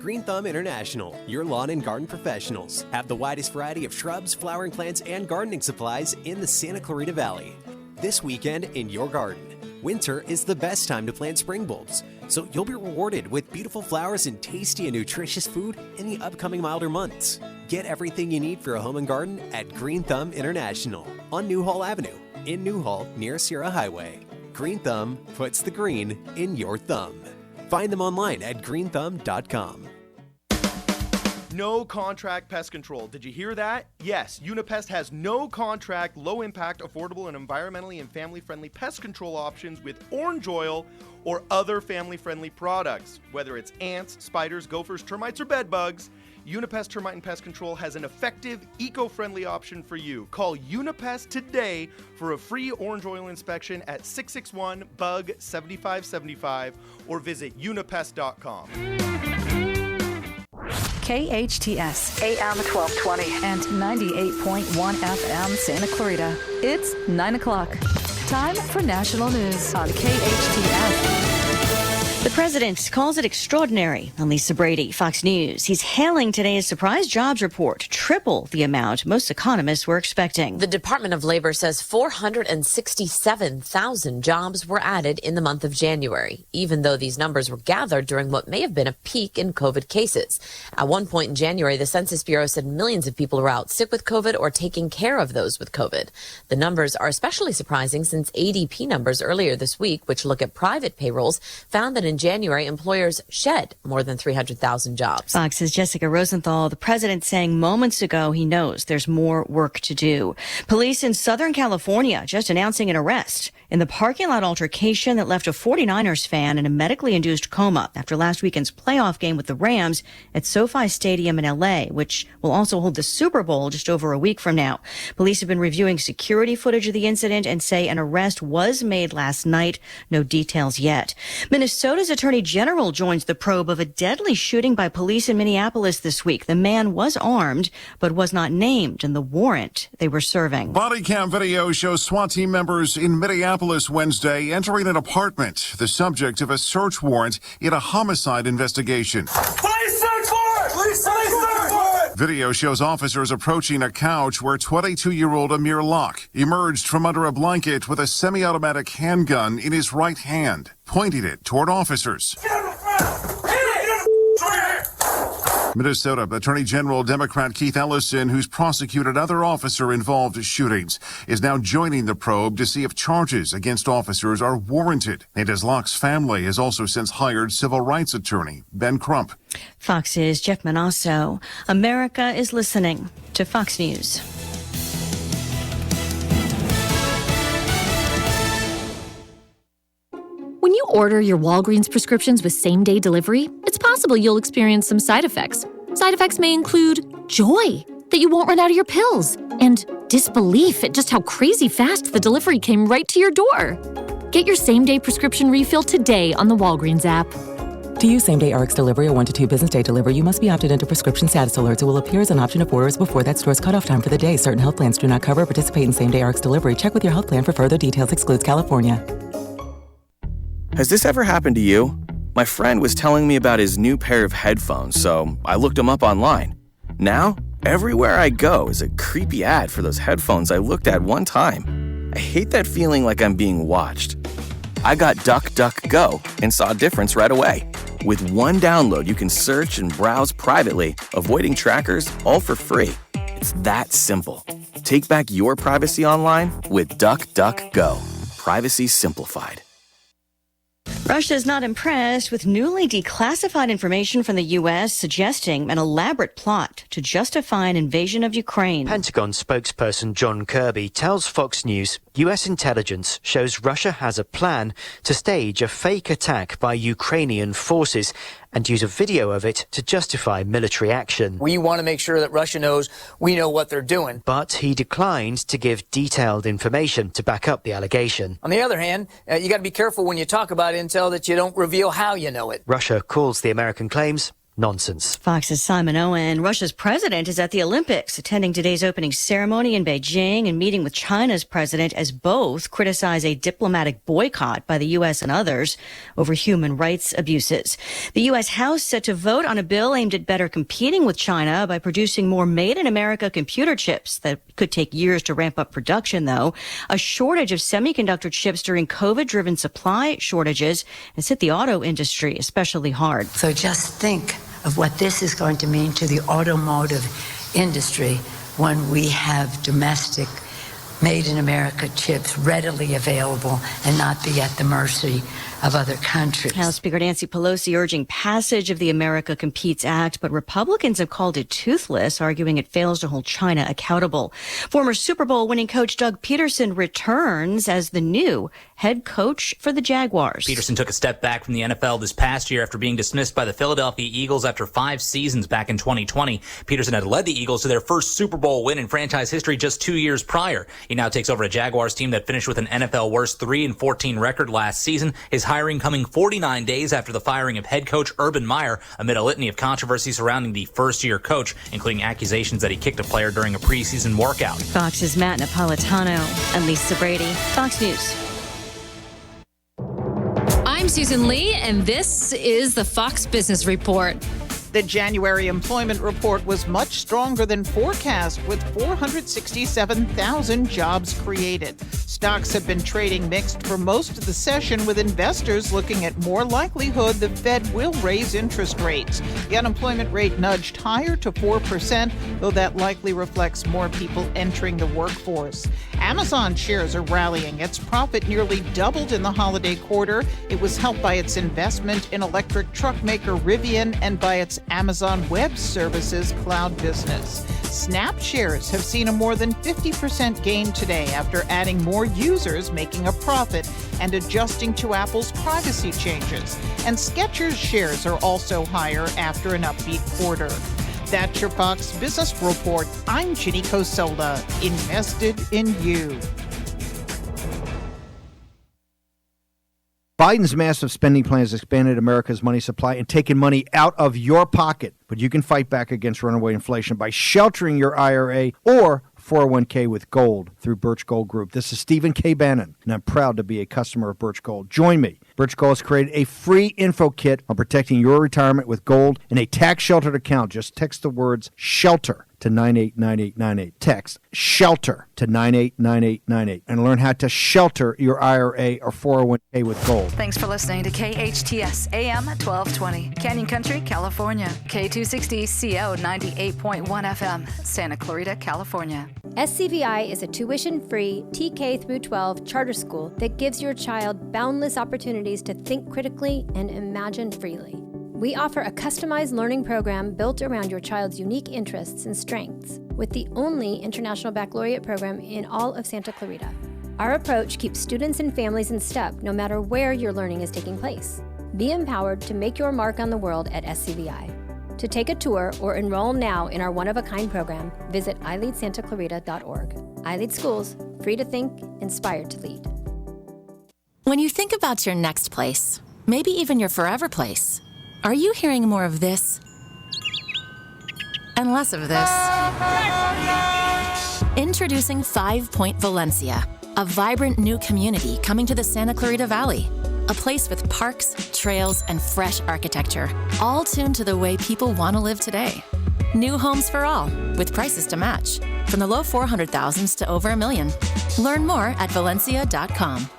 Green Thumb International, your lawn and garden professionals. Have the widest variety of shrubs, flowering plants, and gardening supplies in the Santa Clarita Valley. This weekend in your garden. Winter is the best time to plant spring bulbs, so you'll be rewarded with beautiful flowers and tasty and nutritious food in the upcoming milder months. Get everything you need for a home and garden at Green Thumb International on Newhall Avenue in Newhall near Sierra Highway. Green Thumb puts the green in your thumb. Find them online at greenthumb.com. No contract pest control. Did you hear that? Yes, Unipest has no contract, low impact, affordable, and environmentally and family friendly pest control options with orange oil or other family friendly products. Whether it's ants, spiders, gophers, termites, or bed bugs, Unipest Termite and Pest Control has an effective, eco-friendly option for you. Call Unipest today for a free orange oil inspection at 661-BUG-7575 or visit unipest.com. KHTS, AM 1220 and 98.1 FM Santa Clarita. It's 9 o'clock. Time for national news on KHTS. The president calls it extraordinary. I'm Lisa Brady, Fox News. He's hailing today's surprise jobs report, triple the amount most economists were expecting. The Department of Labor says 467,000 jobs were added in the month of January, even though these numbers were gathered during what may have been a peak in COVID cases. At one point in January, the Census Bureau said millions of people were out sick with COVID or taking care of those with COVID. The numbers are especially surprising since ADP numbers earlier this week, which look at private payrolls, found that in January, employers shed more than 300,000 jobs. Fox's Jessica Rosenthal, the president saying moments ago he knows there's more work to do. Police in Southern California just announcing an arrest in the parking lot altercation that left a 49ers fan in a medically induced coma after last weekend's playoff game with the Rams at SoFi Stadium in LA, which will also hold the Super Bowl just over a week from now. Police have been reviewing security footage of the incident and say an arrest was made last night. No details yet. Minnesota's Attorney General joins the probe of a deadly shooting by police in Minneapolis this week. The man was armed, but was not named in the warrant they were serving. Body cam video shows SWAT team members in Minneapolis Wednesday entering an apartment, the subject of a search warrant in a homicide investigation. Please search for it! Please search for it! Video shows officers approaching a couch where 22-year-old Amir Locke emerged from under a blanket with a semi-automatic handgun in his right hand, pointing it toward officers. Minnesota Attorney General Democrat Keith Ellison, who's prosecuted other officer-involved shootings, is now joining the probe to see if charges against officers are warranted. And his Locke's family has also since hired civil rights attorney Ben Crump. Fox's Jeff Manasso. America is listening to Fox News. When you order your Walgreens prescriptions with same-day delivery, it's possible you'll experience some side effects. Side effects may include joy that you won't run out of your pills and disbelief at just how crazy fast the delivery came right to your door. Get your same-day prescription refill today on the Walgreens app. To use same-day RX delivery or 1 to 2 business day delivery, you must be opted into prescription status alerts. It will appear as an option if orders before that store's cutoff time for the day. Certain health plans do not cover or participate in same-day RX delivery. Check with your health plan for further details. Excludes California. Has this ever happened to you? My friend was telling me about his new pair of headphones, so I looked them up online. Now, everywhere I go is a creepy ad for those headphones I looked at one time. I hate that feeling like I'm being watched. I got DuckDuckGo and saw a difference right away. With one download, you can search and browse privately, avoiding trackers, all for free. It's that simple. Take back your privacy online with DuckDuckGo. Privacy simplified. Russia is not impressed with newly declassified information from the U.S. suggesting an elaborate plot to justify an invasion of Ukraine. Pentagon spokesperson John Kirby tells Fox News U.S. intelligence shows Russia has a plan to stage a fake attack by Ukrainian forces and use a video of it to justify military action. We want to make sure that Russia knows we know what they're doing. But he declined to give detailed information to back up the allegation. On the other hand, you got to be careful when you talk about intel that you don't reveal how you know it. Russia calls the American claims nonsense. Fox's Simon Owen. Russia's president is at the Olympics, attending today's opening ceremony in Beijing and meeting with China's president as both criticize a diplomatic boycott by the U.S. and others over human rights abuses. The U.S. House set to vote on a bill aimed at better competing with China by producing more made-in-America computer chips that could take years to ramp up production, though. A shortage of semiconductor chips during COVID-driven supply shortages has hit the auto industry especially hard. So just think of what this is going to mean to the automotive industry when we have domestic made-in-America chips readily available and not be at the mercy of other countries. House Speaker Nancy Pelosi urging passage of the America Competes Act, but Republicans have called it toothless, arguing it fails to hold China accountable. Former Super Bowl winning coach Doug Pederson returns as the new head coach for the Jaguars. Pederson took a step back from the NFL this past year after being dismissed by the Philadelphia Eagles after 5 seasons back in 2020. Pederson had led the Eagles to their first Super Bowl win in franchise history just 2 years prior. He now takes over a Jaguars team that finished with an NFL worst 3-14 record last season. His hiring coming 49 days after the firing of head coach Urban Meyer amid a litany of controversy surrounding the first-year coach, including accusations that he kicked a player during a preseason workout. Fox's Matt Napolitano and Lisa Brady. Fox News. I'm Susan Lee, and this is the Fox Business Report. The January employment report was much stronger than forecast, with 467,000 jobs created. Stocks have been trading mixed for most of the session, with investors looking at more likelihood the Fed will raise interest rates. The unemployment rate nudged higher to 4%, though that likely reflects more people entering the workforce. Amazon shares are rallying. Its profit nearly doubled in the holiday quarter. It was helped by its investment in electric truck maker Rivian and by its Amazon Web Services cloud business. Snap shares have seen a more than 50% gain today after adding more users, making a profit, and adjusting to Apple's privacy changes. And Skechers shares are also higher after an upbeat quarter. That's your Fox Business Report. I'm Ginny Cosola, invested in you. Biden's massive spending plan has expanded America's money supply and taken money out of your pocket. But you can fight back against runaway inflation by sheltering your IRA or 401k with gold through Birch Gold Group. This is Stephen K. Bannon, and I'm proud to be a customer of Birch Gold. Join me. Birch Gold has created a free info kit on protecting your retirement with gold in a tax-sheltered account. Just text the words SHELTER to 989898. Text SHELTER to 989898 and learn how to shelter your IRA or 401k with gold. Thanks for listening to KHTS AM 1220, Canyon Country, California. K260CO 98.1 FM, Santa Clarita, California. SCVI is a tuition-free TK through 12 charter school that gives your child boundless opportunities to think critically and imagine freely. We offer a customized learning program built around your child's unique interests and strengths, with the only international baccalaureate program in all of Santa Clarita. Our approach keeps students and families in step no matter where your learning is taking place. Be empowered to make your mark on the world at SCVI. To take a tour or enroll now in our one-of-a-kind program, visit iLEADSantaClarita.org. iLEAD Schools, free to think, inspired to lead. When you think about your next place, maybe even your forever place, are you hearing more of this and less of this? Introducing 5 Point Valencia, a vibrant new community coming to the Santa Clarita Valley. A place with parks, trails, and fresh architecture, all tuned to the way people want to live today. New homes for all, with prices to match, from the low 400,000s to over $1 million. Learn more at Valencia.com.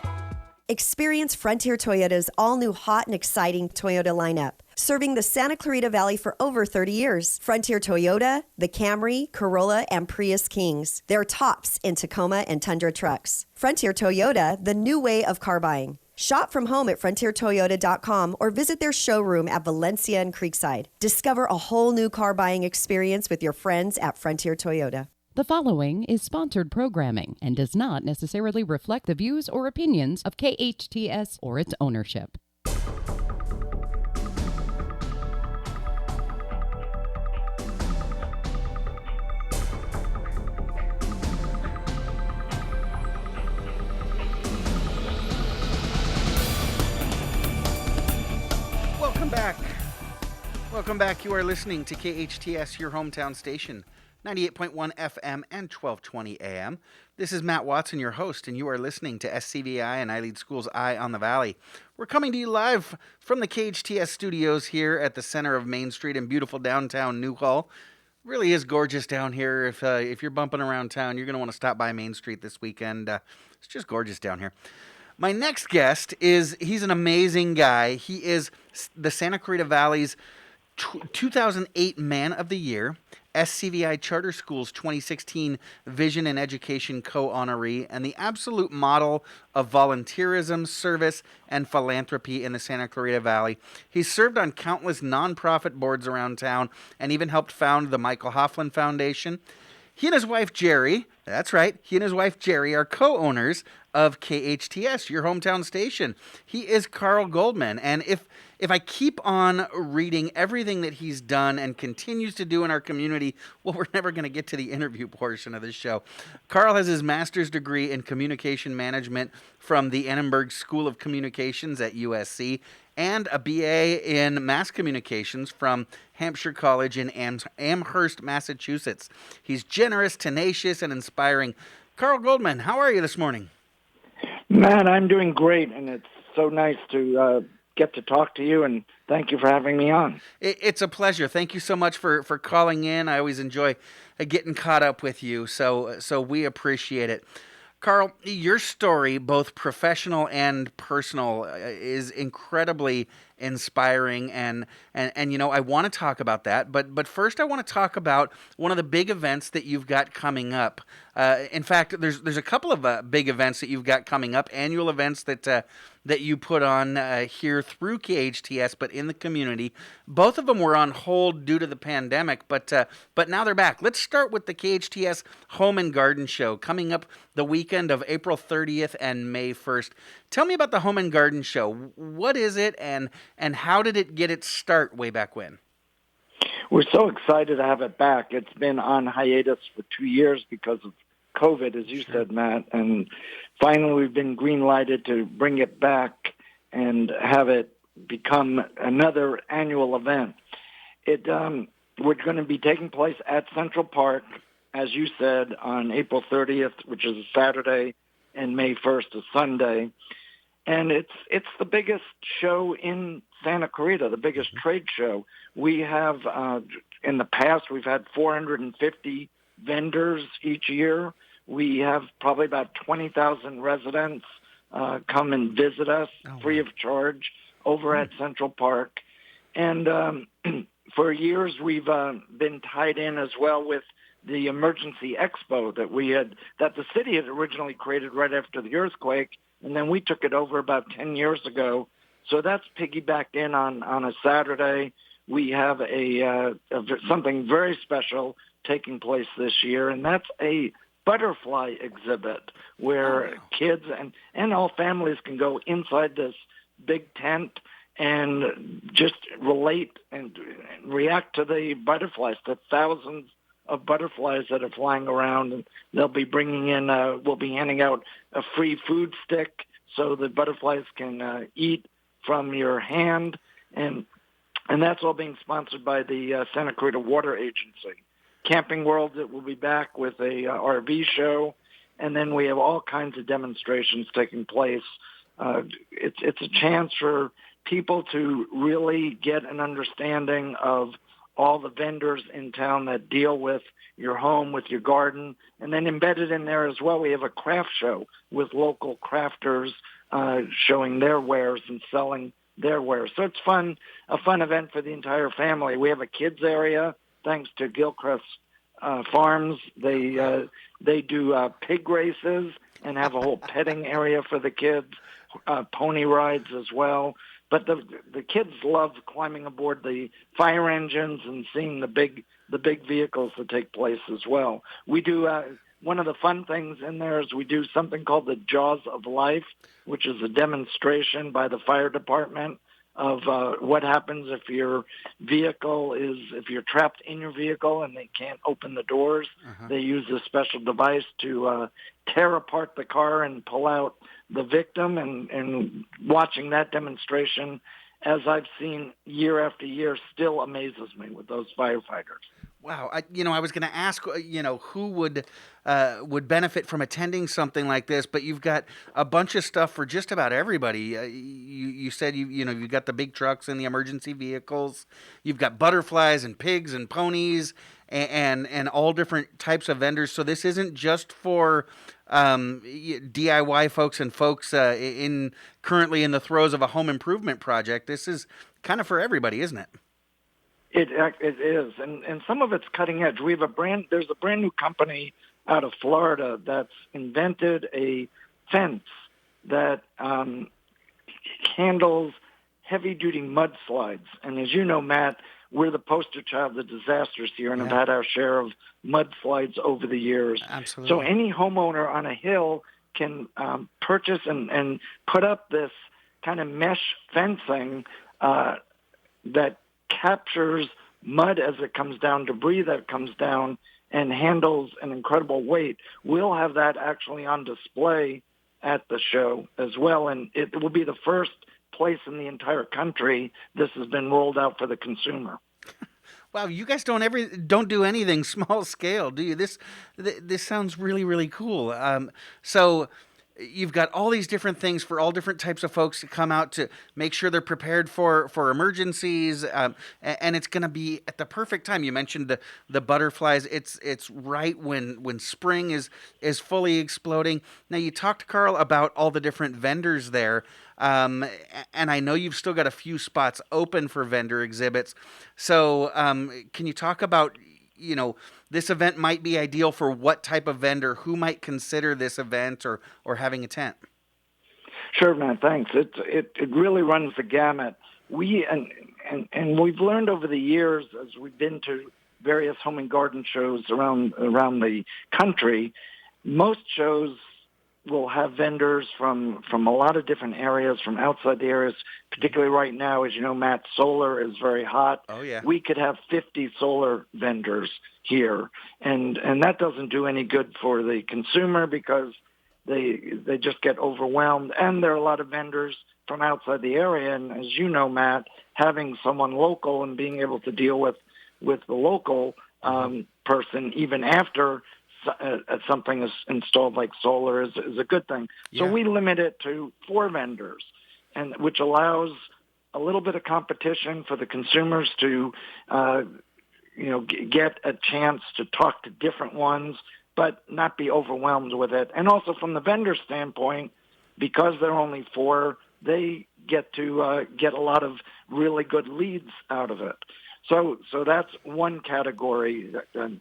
Experience Frontier Toyota's all-new hot and exciting Toyota lineup. Serving the Santa Clarita Valley for over 30 years. Frontier Toyota, the Camry, Corolla, and Prius Kings. They're tops in Tacoma and Tundra trucks. Frontier Toyota, the new way of car buying. Shop from home at FrontierToyota.com or visit their showroom at Valencia and Creekside. Discover a whole new car buying experience with your friends at Frontier Toyota. The following is sponsored programming and does not necessarily reflect the views or opinions of KHTS or its ownership. Welcome back. You are listening to KHTS, your hometown station, 98.1 FM and 1220 AM. This is Matt Watson, your host, and you are listening to SCVI and iLEAD School's Eye on the Valley. We're coming to you live from the KHTS studios here at the center of Main Street in beautiful downtown Newhall. Really is gorgeous down here. If you're bumping around town, you're going to want to stop by Main Street this weekend. It's just gorgeous down here. My next guest he's an amazing guy. He is the Santa Clarita Valley's 2008 Man of the Year, SCVI Charter Schools 2016 Vision and Education Co-Honoree, and the absolute model of volunteerism, service, and philanthropy in the Santa Clarita Valley. He's served on countless nonprofit boards around town and even helped found the Michael Hoffman Foundation. He and his wife, Jerry, that's right, he and his wife, Jerry, are co-owners of KHTS, your hometown station. He is Carl Goldman, and if I keep on reading everything that he's done and continues to do in our community, well, we're never going to get to the interview portion of this show. Carl has his master's degree in communication management from the Annenberg School of Communications at USC and a BA in mass communications from Hampshire College in Amherst, Massachusetts. He's generous, tenacious, and inspiring. Carl Goldman, how are you this morning? Matt, I'm doing great, and it's so nice to get to talk to you, and thank you for having me on. It's a pleasure. Thank you so much for calling in. I always enjoy getting caught up with you, so we appreciate it. Carl, your story, both professional and personal, is incredibly inspiring, and you know, I want to talk about that, but first I want to talk about one of the big events that you've got coming up. In fact, there's a couple of big events that you've got coming up, annual events that you put on here through KHTS, but in the community. Both of them were on hold due to the pandemic, but now they're back. Let's start with the KHTS Home and Garden Show coming up the weekend of April 30th and May 1st. Tell me about the Home and Garden Show. What is it, and how did it get its start way back when? We're so excited to have it back. It's been on hiatus for 2 years because of COVID, as you said, Matt, and finally we've been green-lighted to bring it back and have it become another annual event. We're going to be taking place at Central Park, as you said, on April 30th, which is a Saturday, and May 1st, a Sunday. And it's the biggest show in Santa Clarita, the biggest trade show. We have, in the past, we've had 450 vendors each year. We have probably about 20,000 residents come and visit us free of charge over at Central Park. And for years, we've been tied in as well with the Emergency Expo that the city had originally created right after the earthquake, and then we took it over about 10 years ago. So that's piggybacked in on a Saturday. We have something very special taking place this year, and that's a butterfly exhibit where kids and all families can go inside this big tent and just relate and react to the butterflies, the thousands of butterflies that are flying around. And they'll be bringing in, we'll be handing out a free food stick so the butterflies can eat from your hand. And that's all being sponsored by the Santa Clarita Water Agency. Camping World that will be back with a RV show, and then we have all kinds of demonstrations taking place. It's a chance for people to really get an understanding of all the vendors in town that deal with your home, with your garden, and then embedded in there as well, we have a craft show with local crafters showing their wares and selling their wares. So it's a fun event for the entire family. We have a kids area. Thanks to Gilchrist Farms, they do pig races and have a whole petting area for the kids, pony rides as well. But the kids love climbing aboard the fire engines and seeing the big vehicles that take place as well. We do one of the fun things in there is we do something called the Jaws of Life, which is a demonstration by the fire department of what happens if you're trapped in your vehicle and they can't open the doors. They use a special device to tear apart the car and pull out the victim, and watching that demonstration as I've seen year after year, still amazes me with those firefighters. Wow, I was going to ask, who would benefit from attending something like this, but you've got a bunch of stuff for just about everybody. You said you've got the big trucks and the emergency vehicles, you've got butterflies and pigs and ponies and all different types of vendors. So this isn't just for DIY folks and folks currently in the throes of a home improvement project. This is kind of for everybody, isn't it? It is, and some of it's cutting edge. There's a brand new company out of Florida that's invented a fence that handles heavy-duty mudslides. And as you know, Matt, we're the poster child of disasters here and have had our share of mudslides over the years. Absolutely. So any homeowner on a hill can purchase and put up this kind of mesh fencing that captures mud as it comes down, debris that comes down, and handles an incredible weight. We'll have that actually on display at the show as well, and it will be the first place in the entire country this has been rolled out for the consumer. Wow, you guys don't do anything small scale, do you? This sounds really, really cool. So you've got all these different things for all different types of folks to come out to make sure they're prepared for emergencies, and it's going to be at the perfect time. You mentioned the butterflies. It's right when spring is fully exploding. Now, you talked, Carl, about all the different vendors there, and I know you've still got a few spots open for vendor exhibits. So can you talk about, this event might be ideal for what type of vendor, who might consider this event or having a tent? Sure, man. Thanks. It really runs the gamut. And we've learned over the years as we've been to various home and garden shows around the country, most shows will have vendors from a lot of different areas, from outside the areas, particularly right now. As you know, Matt, solar is very hot. Oh, yeah. We could have 50 solar vendors here, and that doesn't do any good for the consumer because they just get overwhelmed. And there are a lot of vendors from outside the area, and as you know, Matt, having someone local and being able to deal with the local person even after something is installed like solar is a good thing. Yeah. So we limit it to 4 vendors, and which allows a little bit of competition for the consumers to get a chance to talk to different ones, but not be overwhelmed with it. And also from the vendor standpoint, because there are only 4, they get to get a lot of really good leads out of it. So that's one category in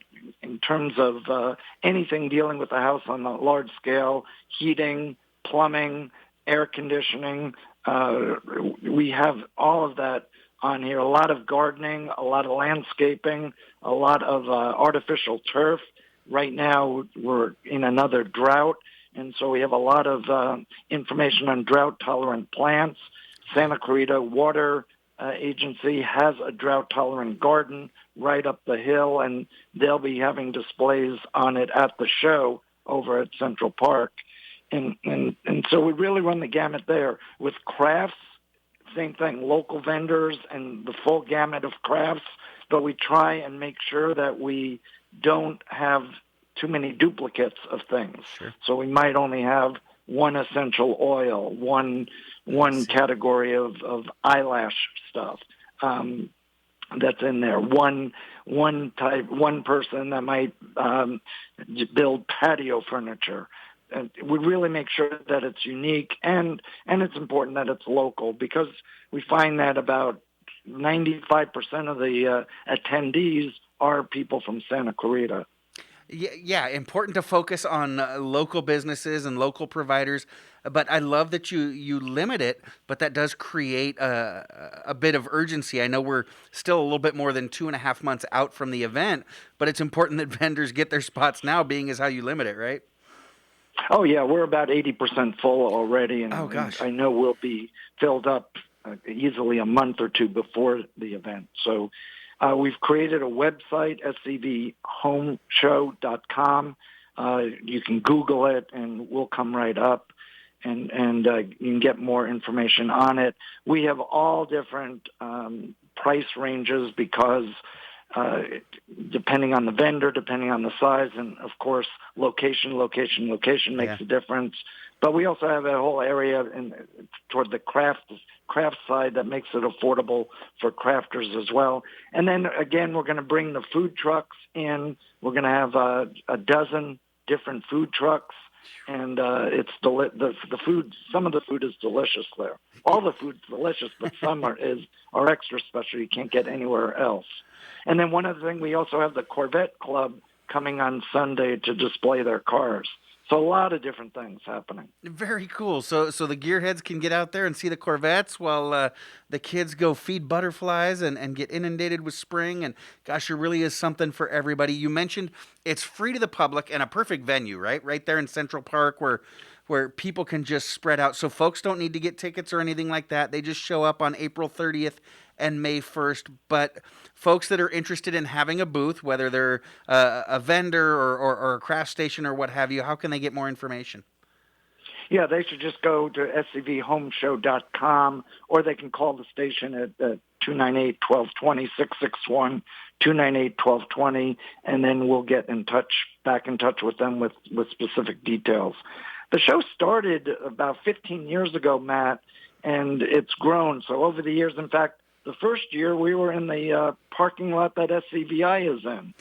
terms of anything dealing with the house on a large scale: heating, plumbing, air conditioning. We have all of that on here. A lot of gardening, a lot of landscaping, a lot of artificial turf. Right now we're in another drought, and so we have a lot of information on drought-tolerant plants. Santa Clarita Water Agency has a drought-tolerant garden right up the hill, and they'll be having displays on it at the show over at Central Park. And so we really run the gamut there. With crafts, same thing, local vendors and the full gamut of crafts, but we try and make sure that we don't have too many duplicates of things. Sure. So we might only have one essential oil, one category of eyelash stuff that's in there. One person that might build patio furniture. And we really make sure that it's unique and it's important that it's local, because we find that about 95% of the attendees are people from Santa Clarita. Yeah, important to focus on local businesses and local providers, but I love that you limit it, but that does create a bit of urgency. I know we're still a little bit more than 2.5 months out from the event, but it's important that vendors get their spots now, being as how you limit it, right? Oh, yeah, we're about 80% full already, and, oh, gosh. and I know we'll be filled up easily a month or two before the event. So we've created a website, scvhomeshow.com. You can Google it, and we'll come right up. and you can get more information on it. We have all different price ranges because depending on the vendor, depending on the size, and of course, location makes a difference. But we also have a whole area toward the craft side that makes it affordable for crafters as well. And then again, we're going to bring the food trucks in. We're going to have a dozen different food trucks, and it's the food. Some of the food is delicious there. All the food's delicious, but some are extra special. You can't get anywhere else. And then one other thing, we also have the Corvette Club coming on Sunday to display their cars. So a lot of different things happening. Very cool. So the gearheads can get out there and see the Corvettes while the kids go feed butterflies and get inundated with spring. And gosh, there really is something for everybody. You mentioned it's free to the public and a perfect venue, right? Right there in Central Park where people can just spread out. So folks don't need to get tickets or anything like that. They just show up on April 30th and May 1st. But folks that are interested in having a booth, whether they're a vendor or a craft station or what have you, how can they get more information? Yeah, they should just go to scvhomeshow.com, or they can call the station at 298-1220, 661-298-1220, and then we'll get back in touch with them with specific details. The show started about 15 years ago, Matt, and it's grown. So over the years, in fact, the first year we were in the parking lot that SCVI is in,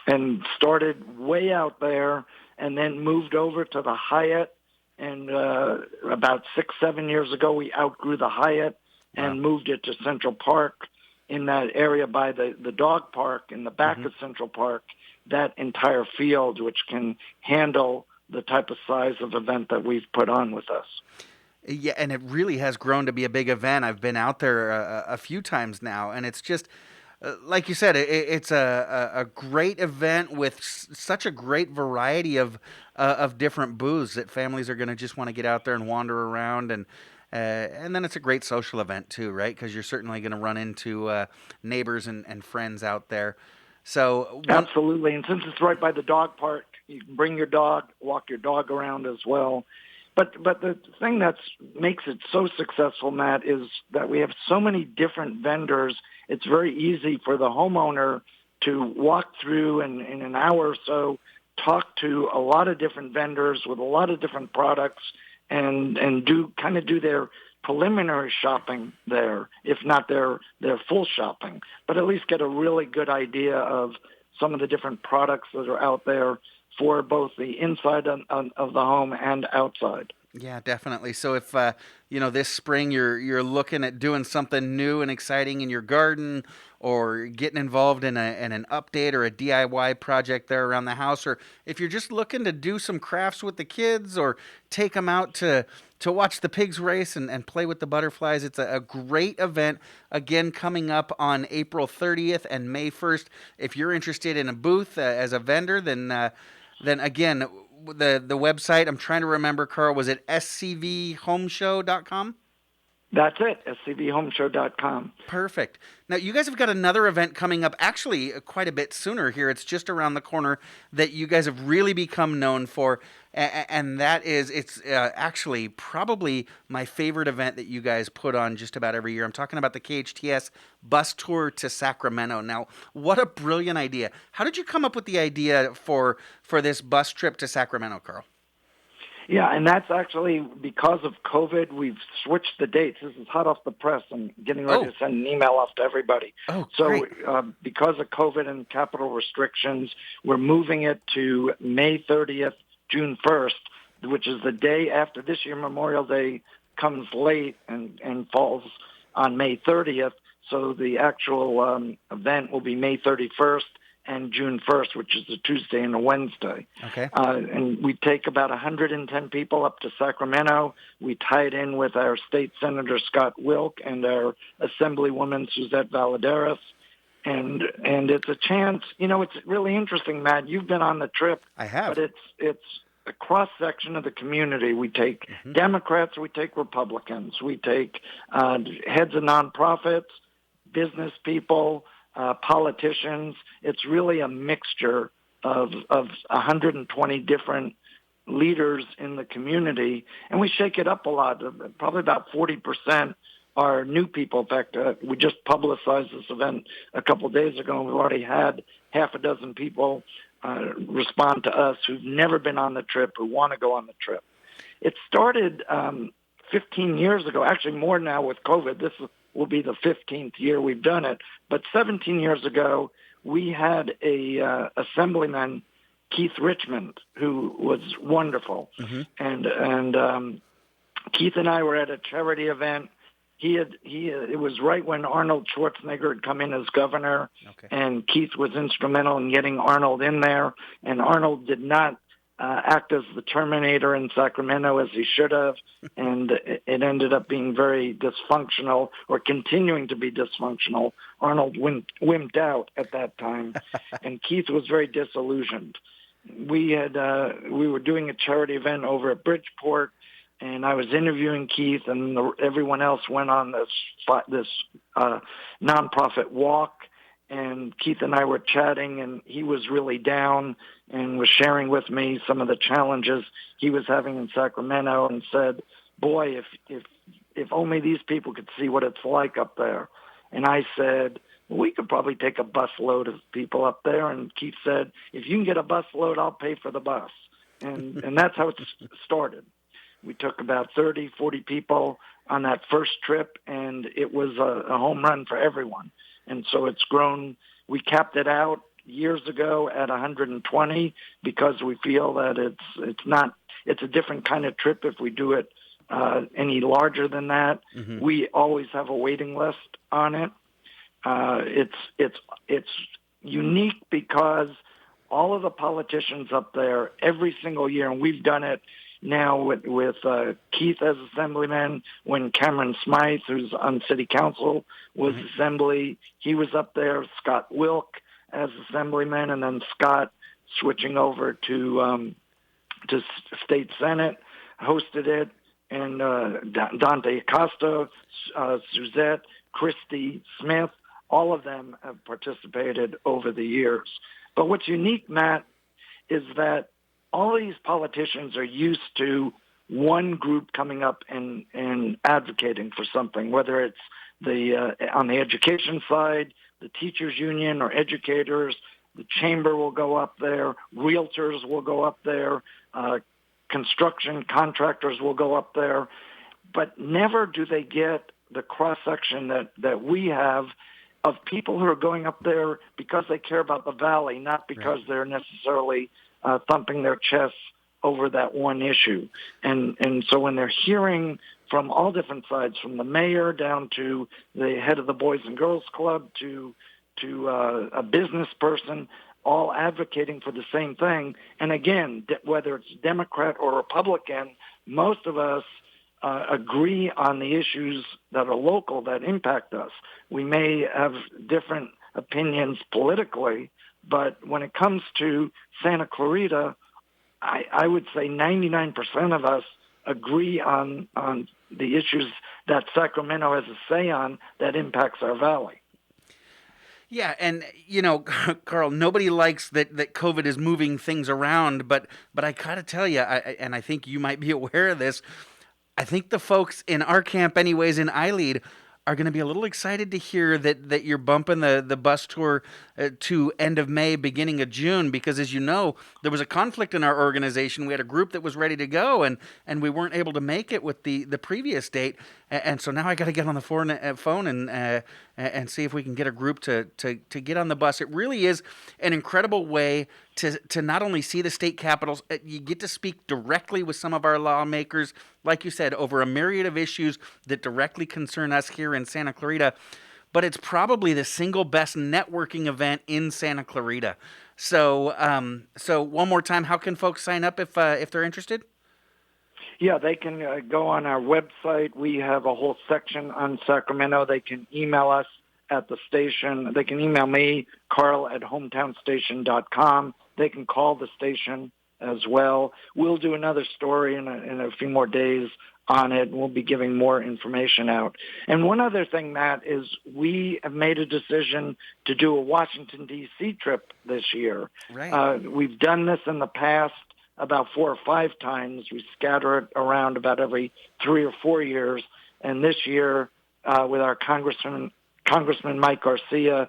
and started way out there, and then moved over to the Hyatt. And about 6-7 years ago, we outgrew the Hyatt and moved it to Central Park, in that area by the dog park in the back of Central Park, that entire field, which can handle the type of size of event that we've put on with us. Yeah, and it really has grown to be a big event. I've been out there a few times now, and it's just, like you said, it's a great event with such a great variety of different booths that families are going to just want to get out there and wander around, and then it's a great social event too, right? Because you're certainly going to run into neighbors and friends out there. So absolutely, and since it's right by the dog park, you can bring your dog, walk your dog around as well. But the thing that makes it so successful, Matt, is that we have so many different vendors. It's very easy for the homeowner to walk through and in an hour or so talk to a lot of different vendors with a lot of different products and do their preliminary shopping there, if not their full shopping, but at least get a really good idea of some of the different products that are out there for both the inside of the home and outside. Yeah, definitely. So if this spring you're looking at doing something new and exciting in your garden, or getting involved in an update or a DIY project there around the house, or if you're just looking to do some crafts with the kids or take them out to watch the pigs race and play with the butterflies, it's a great event. Again, coming up on April 30th and May 1st. If you're interested in a booth as a vendor, then again, the website, I'm trying to remember, Carl, was it scvhomeshow.com? That's it, scvhomeshow.com. Perfect. Now, you guys have got another event coming up, actually quite a bit sooner here. It's just around the corner that you guys have really become known for, and that is, it's actually probably my favorite event that you guys put on just about every year. I'm talking about the KHTS bus tour to Sacramento. Now, what a brilliant idea. How did you come up with the idea for this bus trip to Sacramento, Carl? Yeah, and that's actually because of COVID. We've switched the dates. This is hot off the press. I'm getting ready to send an email off to everybody. So because of COVID and capital restrictions, we're moving it to May 30th, June 1st, which is the day after this year. Memorial Day comes late and falls on May 30th. So the actual event will be May 31st. And June 1st, which is a Tuesday and a Wednesday. Okay. And we take about 110 people up to Sacramento. We tie it in with our State Senator Scott Wilk and our Assemblywoman Suzette Valadares. And it's a chance, it's really interesting, Matt. You've been on the trip. I have. But it's a cross-section of the community. We take Democrats, we take Republicans, we take heads of nonprofits, business people, politicians. It's really a mixture of 120 different leaders in the community, and we shake it up a lot. Probably about 40% are new people. In fact, we just publicized this event a couple of days ago, and we've already had half a dozen people respond to us who've never been on the trip, who want to go on the trip. It started 15 years ago, actually more now with COVID. This will be the 15th year we've done it. But 17 years ago, we had a assemblyman, Keith Richmond, who was wonderful. And Keith and I were at a charity event. It was right when Arnold Schwarzenegger had come in as governor, and Keith was instrumental in getting Arnold in there. And Arnold did not act as the Terminator in Sacramento as he should have, and it ended up being very dysfunctional, or continuing to be dysfunctional. Arnold wimped out at that time, and Keith was very disillusioned. We were doing a charity event over at Bridgeport, and I was interviewing Keith, and everyone else went on this nonprofit walk. And Keith and I were chatting, and he was really down and was sharing with me some of the challenges he was having in Sacramento, and said, boy, if only these people could see what it's like up there. And I said, well, we could probably take a bus load of people up there. And Keith said, if you can get a bus load, I'll pay for the bus. And that's how it started. We took about 30, 40 people on that first trip, and it was a home run for everyone. And so it's grown. We capped it out years ago at 120 because we feel that it's a different kind of trip if we do it any larger than that. We always have a waiting list on it. It's unique because all of the politicians up there every single year, and we've done it now with Keith as assemblyman, when Cameron Smythe, who's on city council, was assembly, he was up there. Scott Wilk as assemblyman, and then Scott switching over to state senate, hosted it, and Dante Acosta, Suzette, Christy Smith, all of them have participated over the years. But what's unique, Matt, is that all these politicians are used to one group coming up and advocating for something, whether it's on the education side, the teachers union or educators, the chamber will go up there, realtors will go up there, construction contractors will go up there, but never do they get the cross-section that we have of people who are going up there because they care about the valley, not because they're necessarily thumping their chests over that one issue. And so when they're hearing from all different sides, from the mayor down to the head of the Boys and Girls Club to a business person, all advocating for the same thing. And again, whether it's Democrat or Republican, most of us agree on the issues that are local that impact us. We may have different opinions politically, but when it comes to Santa Clarita, I would say 99% of us agree on the issues that Sacramento has a say on that impacts our valley. Yeah, and Carl, nobody likes that COVID is moving things around, but I gotta tell you, and I think you might be aware of this, I think the folks in our camp, anyways, in iLEAD, are going to be a little excited to hear that you're bumping the bus tour to end of May, beginning of June, because as you know, there was a conflict in our organization. We had a group that was ready to go, and we weren't able to make it with the previous date. And so now I got to get on the phone and see if we can get a group to get on the bus. It really is an incredible way to not only see the state capitals, you get to speak directly with some of our lawmakers, like you said, over a myriad of issues that directly concern us here in Santa Clarita. But it's probably the single best networking event in Santa Clarita. So one more time, how can folks sign up if they're interested? Yeah, they can go on our website. We have a whole section on Sacramento. They can email us at the station. They can email me, Carl, at hometownstation.com. They can call the station as well. We'll do another story in a few more days on it. We'll be giving more information out. And one other thing, Matt, is we have made a decision to do a Washington, D.C. trip this year. Right. We've done this in the past about 4 or 5 times. We scatter it around about every 3 or 4 years. And this year, with our Congressman Mike Garcia,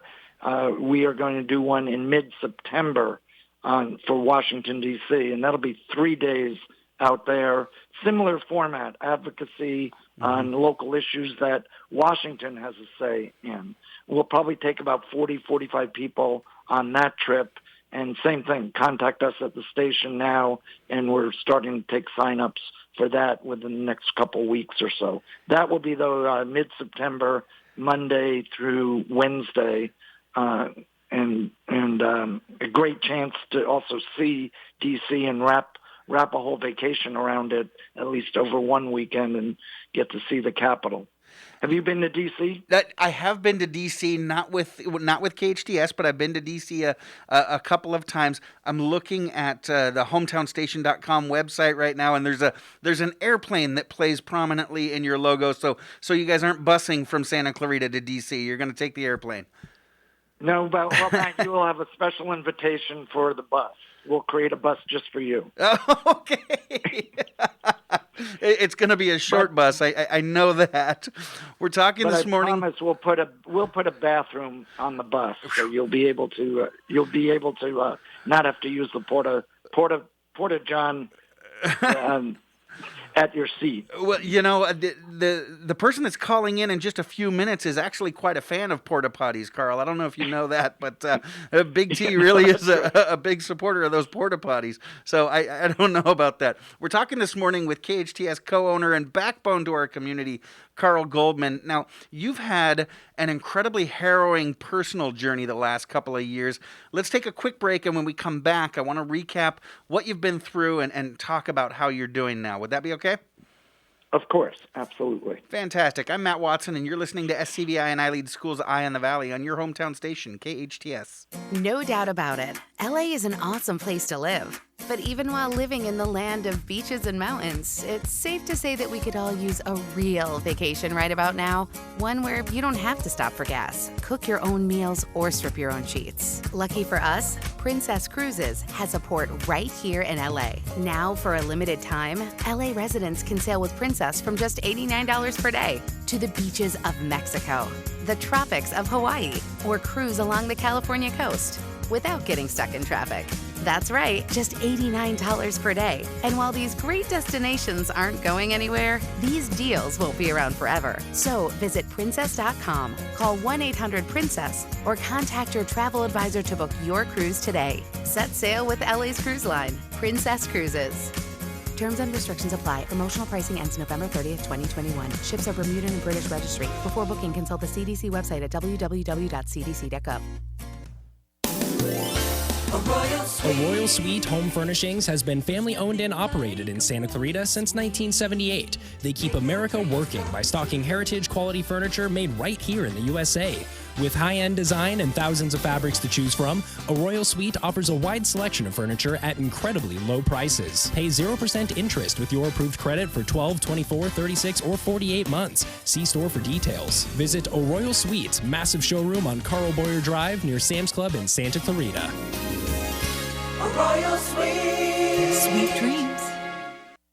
we are going to do one in mid-September for Washington, D.C., and that'll be 3 days out there. Similar format, advocacy on local issues that Washington has a say in. We'll probably take about 40, 45 people on that trip. And same thing, contact us at the station now, and we're starting to take sign-ups for that within the next couple weeks or so. That will be, though, mid-September, Monday through Wednesday, and a great chance to also see D.C. and wrap a whole vacation around it, at least over one weekend, and get to see the Capitol. Have you been to D.C.? I have been to D.C., not with KHTS, but I've been to D.C. a couple of times. I'm looking at the hometownstation.com website right now, and there's an airplane that plays prominently in your logo, so you guys aren't busing from Santa Clarita to D.C. You're going to take the airplane. No, but Matt, you will have a special invitation for the bus. We'll create a bus just for you. Okay. It's going to be a short bus. I know that. We're talking this morning. I promise we'll put a bathroom on the bus, so you'll be able to not have to use the porta john at your seat. Well, you know, the person that's calling in just a few minutes is actually quite a fan of porta potties, Carl. I don't know if you know that, but Big T really is a big supporter of those porta potties. So I don't know about that. We're talking this morning with KHTS co-owner and backbone to our community, Carl Goldman. Now, you've had an incredibly harrowing personal journey the last couple of years. Let's take a quick break, and when we come back, I want to recap what you've been through and talk about how you're doing now. Would that be okay? Of course, absolutely. Fantastic. I'm Matt Watson, and you're listening to SCVI and iLEAD Schools Eye on the Valley on your hometown station, KHTS. No doubt about it. LA is an awesome place to live. But even while living in the land of beaches and mountains, it's safe to say that we could all use a real vacation right about now. One where you don't have to stop for gas, cook your own meals, or strip your own sheets. Lucky for us, Princess Cruises has a port right here in LA. Now, for a limited time, LA residents can sail with Princess from just $89 per day to the beaches of Mexico, the tropics of Hawaii, or cruise along the California coast without getting stuck in traffic. That's right, just $89 per day. And while these great destinations aren't going anywhere, these deals won't be around forever. So visit princess.com, call 1-800-PRINCESS, or contact your travel advisor to book your cruise today. Set sail with LA's cruise line, Princess Cruises. Terms and restrictions apply. Promotional pricing ends November 30th, 2021. Ships are Bermudan and British registry. Before booking, consult the CDC website at www.cdc.gov. A Royal Suite Home Furnishings has been family-owned and operated in Santa Clarita since 1978. They keep America working by stocking heritage-quality furniture made right here in the USA. With high-end design and thousands of fabrics to choose from, a Royal Suite offers a wide selection of furniture at incredibly low prices. Pay 0% interest with your approved credit for 12, 24, 36, or 48 months. See store for details. Visit A Royal Suite, massive showroom on Carl Boyer Drive near Sam's Club in Santa Clarita. A Royal Suite. Sweet dreams.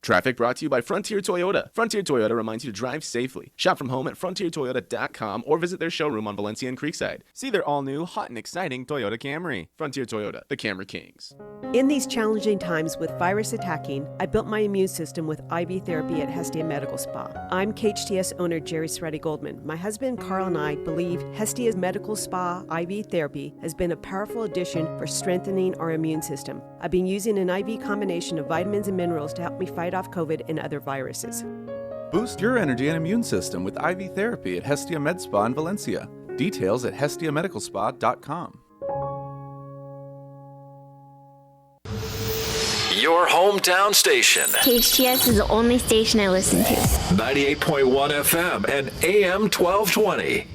Traffic brought to you by Frontier Toyota. Frontier Toyota reminds you to drive safely. Shop from home at frontiertoyota.com or visit their showroom on Valencia and Creekside. See their all-new, hot and exciting Toyota Camry. Frontier Toyota, the Camry Kings. In these challenging times with virus attacking, I built my immune system with IV therapy at Hestia Medical Spa. I'm KHTS owner Jerry Sreddy Goldman. My husband Carl and I believe Hestia Medical Spa IV therapy has been a powerful addition for strengthening our immune system. I've been using an IV combination of vitamins and minerals to help me fight off COVID and other viruses. Boost your energy and immune system with IV therapy at Hestia Med Spa in Valencia. Details at hestiamedicalspa.com. Your hometown station. KHTS is the only station I listen to. 98.1 FM and AM 1220.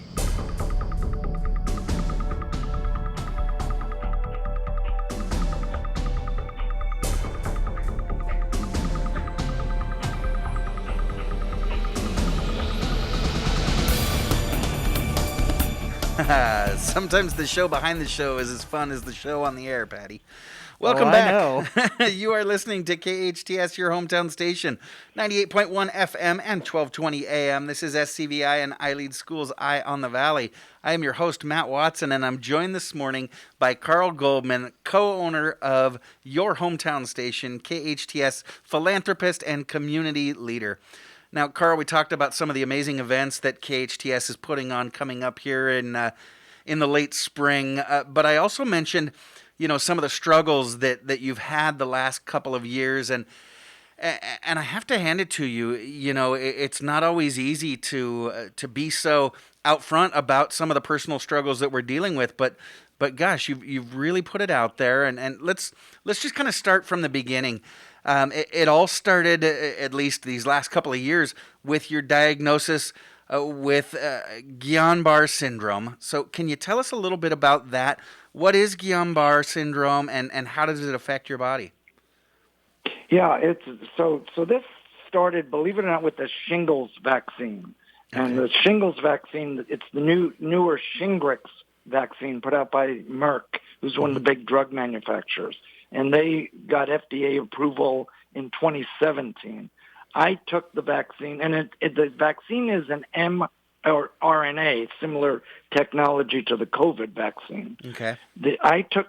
Sometimes the show behind the show is as fun as the show on the air, Patty. Welcome I back. You are listening to KHTS, your hometown station, 98.1 FM and 1220 AM. This is SCVI and iLEAD Schools Eye on the Valley. I am your host, Matt Watson, and I'm joined this morning by Carl Goldman, co-owner of your hometown station, KHTS, philanthropist and community leader. Now, Carl, we talked about some of the amazing events that KHTS is putting on coming up here in the late spring, but I also mentioned some of the struggles that you've had the last couple of years, and I have to hand it to you. It's not always easy to be so out front about some of the personal struggles that we're dealing with, but gosh, you've really put it out there, and let's just kind of start from the beginning. It all started, at least these last couple of years, with your diagnosis with Guillain-Barré syndrome. So can you tell us a little bit about that? What is Guillain-Barré syndrome, and how does it affect your body? Yeah, it's so this started, believe it or not, with the shingles vaccine. Okay. And the shingles vaccine, it's the newer Shingrix vaccine put out by Merck, who's one of the big drug manufacturers. And they got FDA approval in 2017. I took the vaccine, and the vaccine is an mRNA, similar technology to the COVID vaccine. Okay. I took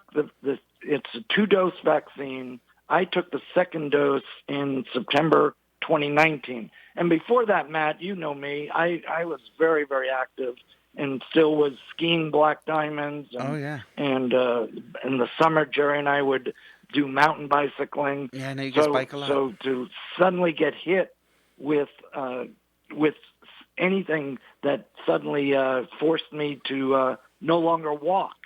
it's a 2-dose vaccine. I took the second dose in September 2019. And before that, Matt, you know me, I was very, very active and still was skiing black diamonds. And, oh, yeah. And in the summer, Jerry and I would do mountain bicycling. Yeah, I know you guys bike a lot. So to suddenly get hit with anything that suddenly forced me to no longer walk.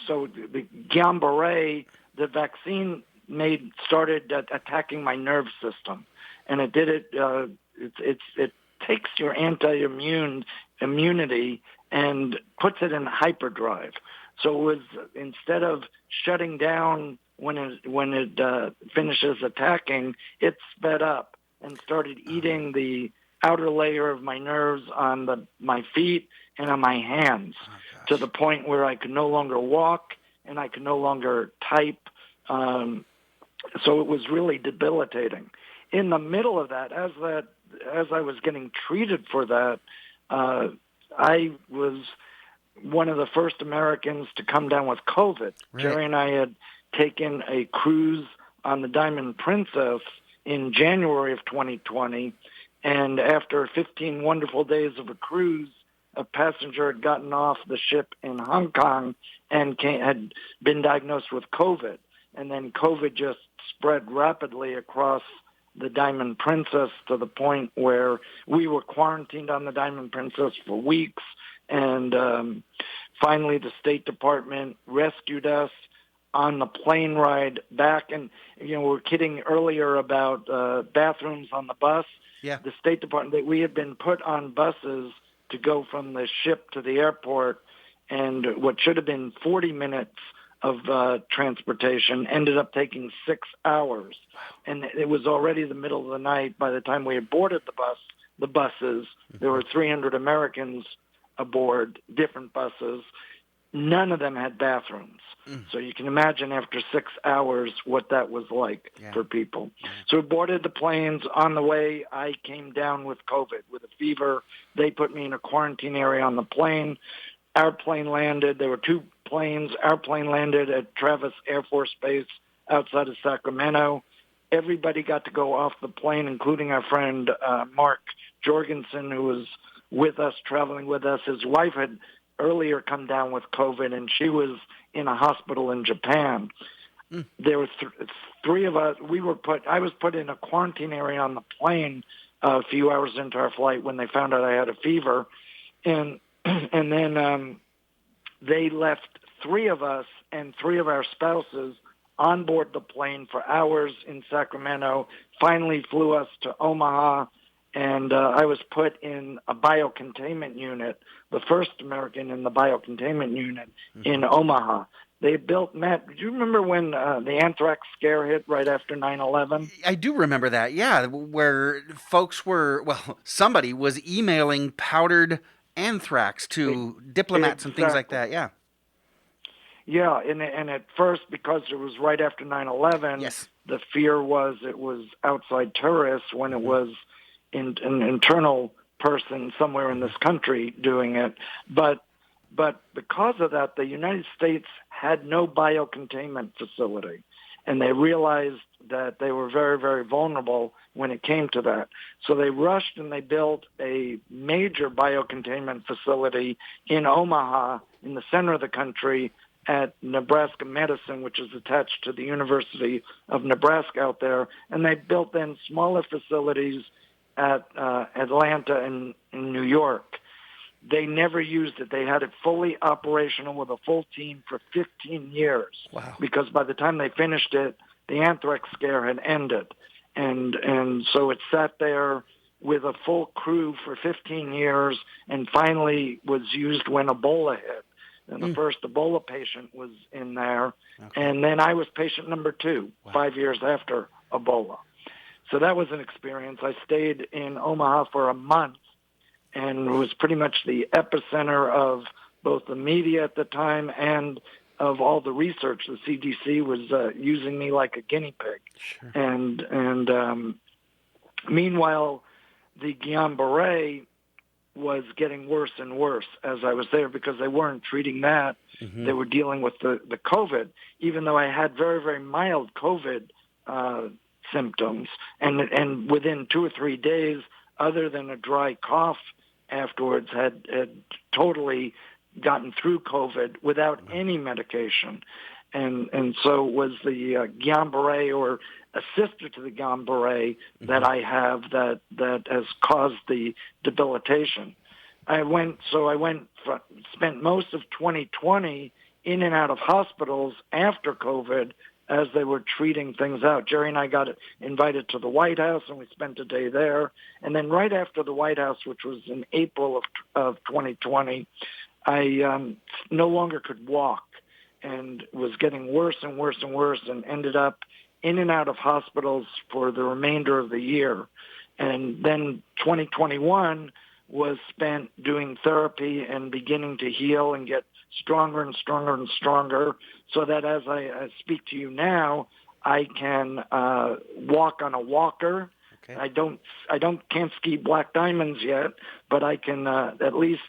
So the Guillain-Barré, the vaccine started attacking my nerve system, and it did it. It takes your immunity and puts it in hyperdrive. So it was, instead of shutting down when it finishes attacking, it sped up and started eating the outer layer of my nerves on my feet and on my hands, to the point where I could no longer walk and I could no longer type. So it was really debilitating. In the middle of that, as I was getting treated for that, I was one of the first Americans to come down with COVID. Right. Jerry and I had taken a cruise on the Diamond Princess in January of 2020, and after 15 wonderful days of a cruise, a passenger had gotten off the ship in Hong Kong and had been diagnosed with COVID. And then COVID just spread rapidly across the Diamond Princess, to the point where we were quarantined on the Diamond Princess for weeks. And finally, the State Department rescued us on the plane ride back. And, we were kidding earlier about bathrooms on the bus. Yeah. The State Department, we had been put on buses to go from the ship to the airport, and what should have been 40 minutes of transportation ended up taking 6 hours. And it was already the middle of the night by the time we had boarded the buses. There were 300 Americans aboard, different buses. None of them had bathrooms. So you can imagine after 6 hours what that was like for people. So we boarded the planes. On the way, I came down with COVID, with a fever. They put me in a quarantine area on the plane. Our plane landed. There were 2 planes. Our plane landed at Travis Air Force Base outside of Sacramento. Everybody got to go off the plane, including our friend Mark Jorgensen, who was with us, traveling with us. His wife had earlier come down with COVID, and she was in a hospital in Japan. There were 3 of us. I was put in a quarantine area on the plane a few hours into our flight when they found out I had a fever, and then they left 3 of us and 3 of our spouses on board the plane for hours in Sacramento, finally flew us to Omaha, and I was put in a biocontainment unit, the first American in the biocontainment unit in Omaha. They built, Matt, do you remember when the anthrax scare hit right after 9/11? I do remember that, yeah, where folks somebody was emailing powdered anthrax to diplomats and things like that, yeah. Yeah, and at first, because it was right after 9/11, the fear was it was outside terrorists when it was an internal person somewhere in this country doing it. But because of that, the United States had no biocontainment facility, and they realized that they were very, very vulnerable when it came to that. So they rushed and they built a major biocontainment facility in Omaha, in the center of the country, at Nebraska Medicine, which is attached to the University of Nebraska out there. And they built then smaller facilities at Atlanta and in New York. They never used it. They had it fully operational with a full team for 15 years. Wow. Because by the time they finished it, the anthrax scare had ended. And so it sat there with a full crew for 15 years and finally was used when Ebola hit. And the first Ebola patient was in there. Okay. And then I was patient number 2, 5 years after Ebola. So that was an experience. I stayed in Omaha for a month and was pretty much the epicenter of both the media at the time and of all the research. The CDC was using me like a guinea pig. Sure. And meanwhile, the Guillain-Barré was getting worse and worse as I was there because they weren't treating that. Mm-hmm. They were dealing with the COVID, even though I had very, very mild COVID symptoms. And within 2 or 3 days, other than a dry cough afterwards, had totally gotten through COVID without any medication. And so it was the Guillain-Barré or a sister to the Guillain-Barré that I have that has caused the debilitation. Spent most of 2020 in and out of hospitals after COVID as they were treating things out. Jerry and I got invited to the White House, and we spent a day there. And then right after the White House, which was in April of 2020, I no longer could walk and was getting worse and worse and worse and ended up in and out of hospitals for the remainder of the year. And then 2021 was spent doing therapy and beginning to heal and get stronger and stronger and stronger, so that as I speak to you now, I can walk on a walker. Okay. I can't ski black diamonds yet, but I can at least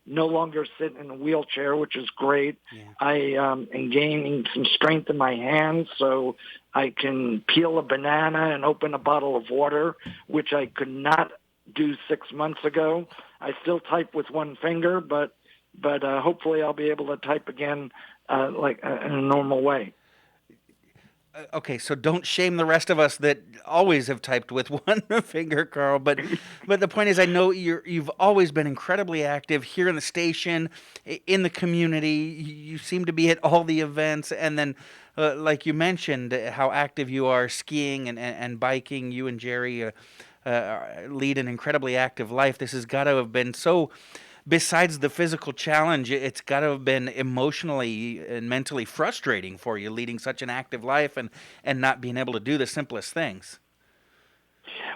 no longer sit in a wheelchair, which is great. Yeah. I am gaining some strength in my hands, so I can peel a banana and open a bottle of water, which I could not do 6 months ago. I still type with one finger, but hopefully I'll be able to type again in a normal way. Okay, so don't shame the rest of us that always have typed with one finger, Carl. But the point is, I know you've always been incredibly active here in the station, in the community. You seem to be at all the events, and then, like you mentioned, how active you are skiing and biking. You and Jerry lead an incredibly active life. This has got to have been so. Besides the physical challenge, it's got to have been emotionally and mentally frustrating for you leading such an active life and not being able to do the simplest things.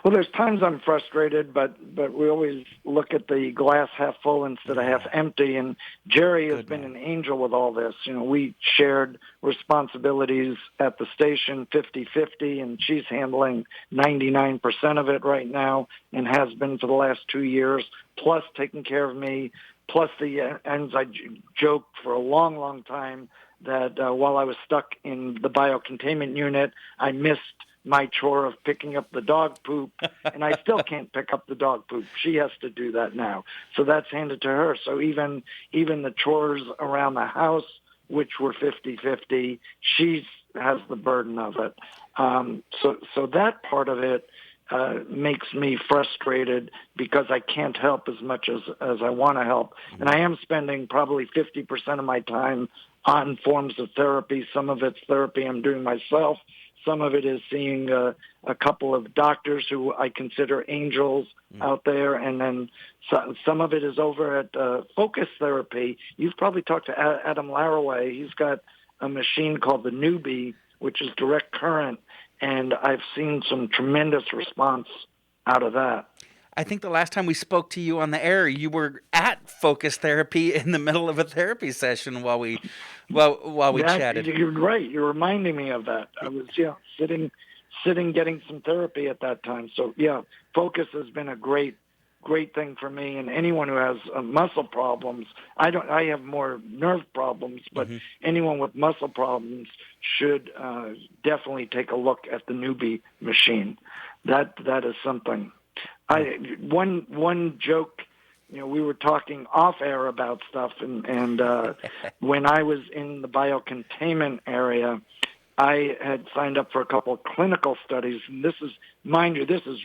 Well, there's times I'm frustrated, but we always look at the glass half full instead of half empty. And Jerry has been an angel with all this. You know, we shared responsibilities at the station 50-50, and she's handling 99% of it right now and has been for the last 2 years, plus taking care of me, plus and I joked for a long, long time that while I was stuck in the biocontainment unit, I missed my chore of picking up the dog poop, and I still can't pick up the dog poop. She has to do that now. So that's handed to her. So even the chores around the house, which were 50-50, she has the burden of it. So that part of it makes me frustrated because I can't help as much as I want to help. And I am spending probably 50% of my time on forms of therapy. Some of it's therapy I'm doing myself. Some of it is seeing a couple of doctors who I consider angels out there. And then some of it is over at Focus Therapy. You've probably talked to Adam Laraway. He's got a machine called the Newbie, which is direct current. And I've seen some tremendous response out of that. I think the last time we spoke to you on the air, you were at Focus Therapy in the middle of a therapy session while we chatted. You're right. You're reminding me of that. I was sitting getting some therapy at that time. So Focus has been a great thing for me, and anyone who has muscle problems. I have more nerve problems, but anyone with muscle problems should definitely take a look at the newbie machine. That is something. One joke, we were talking off air about stuff, and when I was in the biocontainment area, I had signed up for a couple of clinical studies, and this is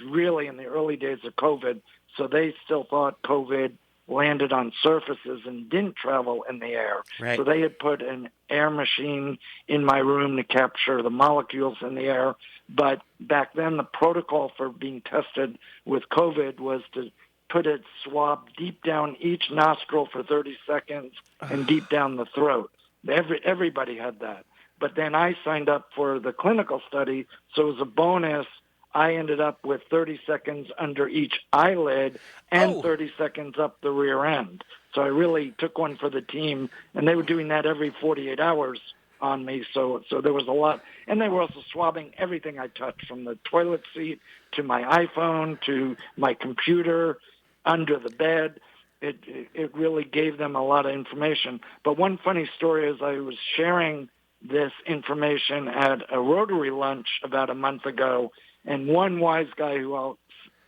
really in the early days of COVID, so they still thought COVID landed on surfaces and didn't travel in the air. Right. So they had put an air machine in my room to capture the molecules in the air. But back then, the protocol for being tested with COVID was to put a swab deep down each nostril for 30 seconds and deep down the throat. Everybody had that. But then I signed up for the clinical study, so as a bonus, I ended up with 30 seconds under each eyelid and 30 seconds up the rear end. So I really took one for the team, and they were doing that every 48 hours on me. So there was a lot. And they were also swabbing everything I touched, from the toilet seat to my iPhone to my computer, under the bed. It really gave them a lot of information. But one funny story is I was sharing this information at a Rotary lunch about a month ago, and one wise guy who I'll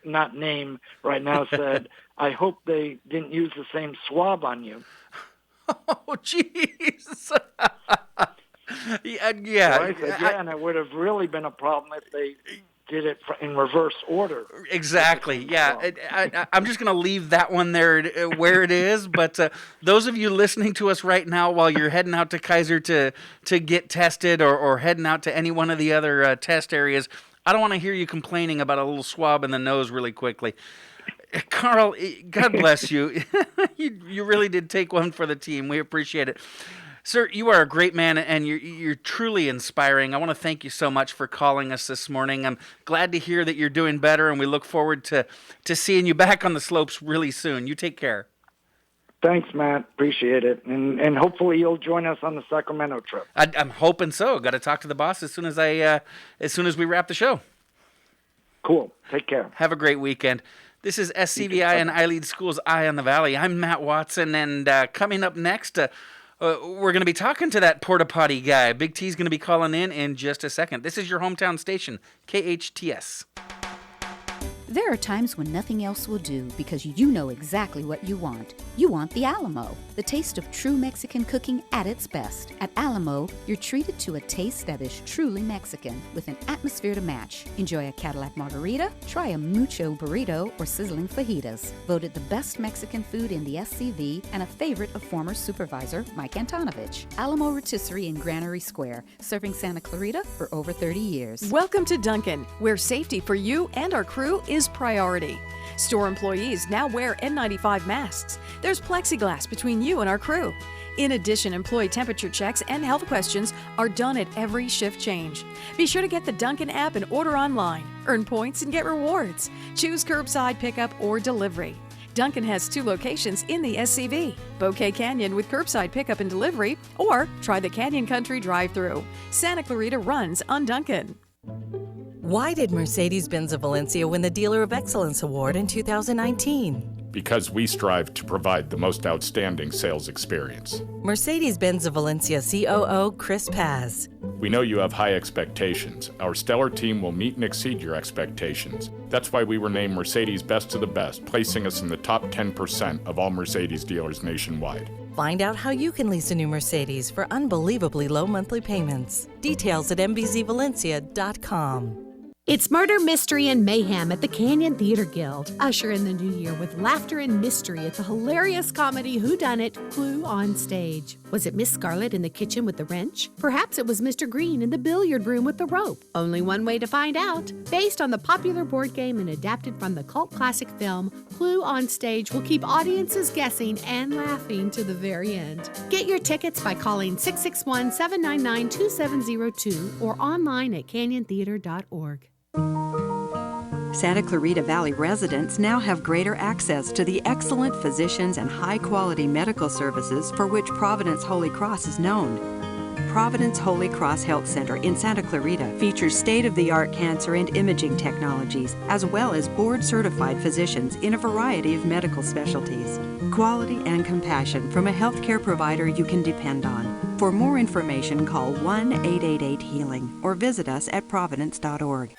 not name right now said, I hope they didn't use the same swab on you. Oh, jeez. So I said, and it would have really been a problem if they did it in reverse order. Exactly. Yeah. I'm just going to leave that one there where it is. But those of you listening to us right now while you're heading out to Kaiser to get tested or heading out to any one of the other test areas, I don't want to hear you complaining about a little swab in the nose really quickly. Carl, God bless you. You really did take one for the team. We appreciate it. Sir, you are a great man, and you're truly inspiring. I want to thank you so much for calling us this morning. I'm glad to hear that you're doing better, and we look forward to seeing you back on the slopes really soon. You take care. Thanks, Matt. Appreciate it. And hopefully you'll join us on the Sacramento trip. I'm hoping so. Got to talk to the boss as soon as we wrap the show. Cool. Take care. Have a great weekend. This is SCVI and iLEAD Schools Eye on the Valley. I'm Matt Watson, and coming up next, we're going to be talking to that porta potty guy. Big T's going to be calling in just a second. This is your hometown station, KHTS. There are times when nothing else will do because you know exactly what you want. You want the Alamo, the taste of true Mexican cooking at its best. At Alamo, you're treated to a taste that is truly Mexican with an atmosphere to match. Enjoy a Cadillac margarita, try a mucho burrito, or sizzling fajitas. Voted the best Mexican food in the SCV and a favorite of former supervisor Mike Antonovich. Alamo Rotisserie in Granary Square, serving Santa Clarita for over 30 years. Welcome to Dunkin, where safety for you and our crew is priority. Store employees now wear N95 masks. There's plexiglass between you and our crew. In addition, employee temperature checks and health questions are done at every shift change. Be sure to get the Dunkin app and order online. Earn points and get rewards. Choose curbside pickup or delivery. Dunkin has 2 locations in the SCV, Bouquet Canyon with curbside pickup and delivery, or try the Canyon Country drive-thru. Santa Clarita runs on Dunkin. Why did Mercedes-Benz of Valencia win the Dealer of Excellence Award in 2019? Because we strive to provide the most outstanding sales experience. Mercedes-Benz of Valencia COO Chris Paz. We know you have high expectations. Our stellar team will meet and exceed your expectations. That's why we were named Mercedes Best of the Best, placing us in the top 10% of all Mercedes dealers nationwide. Find out how you can lease a new Mercedes for unbelievably low monthly payments. Details at mbzvalencia.com. It's murder, mystery, and mayhem at the Canyon Theater Guild. Usher in the new year with laughter and mystery at the hilarious comedy Whodunit, Clue on Stage. Was it Miss Scarlet in the kitchen with the wrench? Perhaps it was Mr. Green in the billiard room with the rope. Only one way to find out. Based on the popular board game and adapted from the cult classic film, Clue on Stage will keep audiences guessing and laughing to the very end. Get your tickets by calling 661-799-2702 or online at canyontheater.org. Santa Clarita Valley residents now have greater access to the excellent physicians and high-quality medical services for which Providence Holy Cross is known. Providence Holy Cross Health Center in Santa Clarita features state-of-the-art cancer and imaging technologies, as well as board-certified physicians in a variety of medical specialties. Quality and compassion from a healthcare provider you can depend on. For more information, call 1-888-HEALING or visit us at providence.org.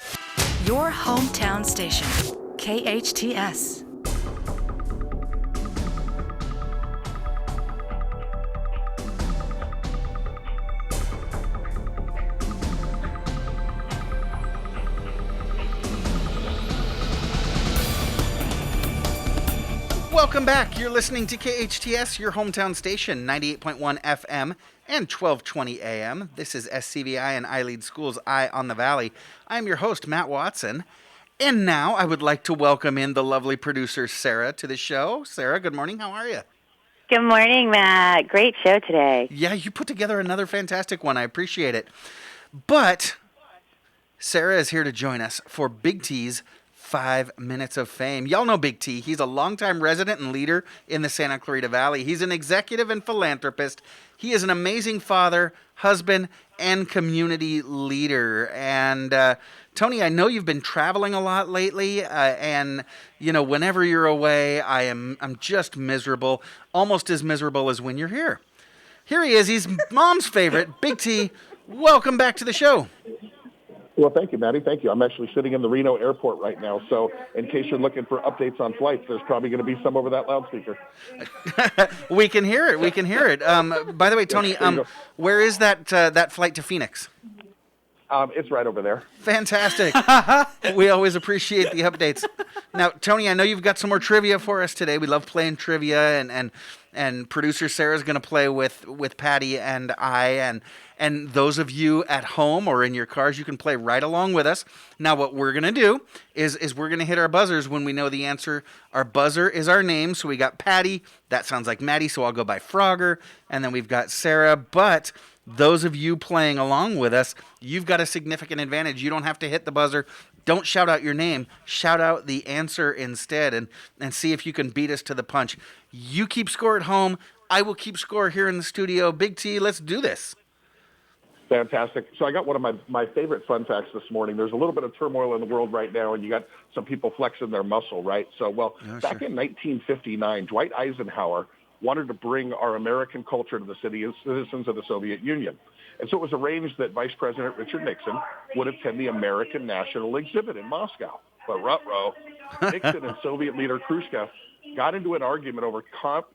Your hometown station, KHTS. Welcome back. You're listening to KHTS, your hometown station, 98.1 FM and 1220 AM. This is SCVI and iLEAD Schools Eye on the Valley. I'm your host, Matt Watson. And now I would like to welcome in the lovely producer, Sarah, to the show. Sarah, good morning. How are you? Good morning, Matt. Great show today. Yeah, you put together another fantastic one. I appreciate it. But Sarah is here to join us for Big T's 5 Minutes of Fame. Y'all know Big T. He's a longtime resident and leader in the Santa Clarita Valley. He's an executive and philanthropist. He is an amazing father, husband, and community leader. And Tony, I know you've been traveling a lot lately, and you know, whenever you're away, I'm just miserable, almost as miserable as when you're here. Here he is. He's Mom's favorite, Big T. Welcome back to the show. Well, thank you, Maddie. Thank you. I'm actually sitting in the Reno airport right now, so in case you're looking for updates on flights, there's probably going to be some over that loudspeaker. We can hear it. We can hear it. By the way, Tony, where is that flight to Phoenix? It's right over there. Fantastic. We always appreciate the updates. Now, Tony, I know you've got some more trivia for us today. We love playing trivia, and producer Sarah's going to play with Patty and I, and those of you at home or in your cars, you can play right along with us. Now, what we're going to do is we're going to hit our buzzers when we know the answer. Our buzzer is our name, so we got Patty. That sounds like Maddie, so I'll go by Frogger. And then we've got Sarah, but those of you playing along with us, you've got a significant advantage. You don't have to hit the buzzer. Don't shout out your name. Shout out the answer instead and see if you can beat us to the punch. You keep score at home. I will keep score here in the studio. Big T, let's do this. Fantastic. So I got one of my favorite fun facts this morning. There's a little bit of turmoil in the world right now, and you got some people flexing their muscle, right? So, back in 1959, Dwight Eisenhower wanted to bring our American culture to the citizens of the Soviet Union. And so it was arranged that Vice President Richard Nixon would attend the American National Exhibit in Moscow. But Nixon and Soviet leader Khrushchev got into an argument over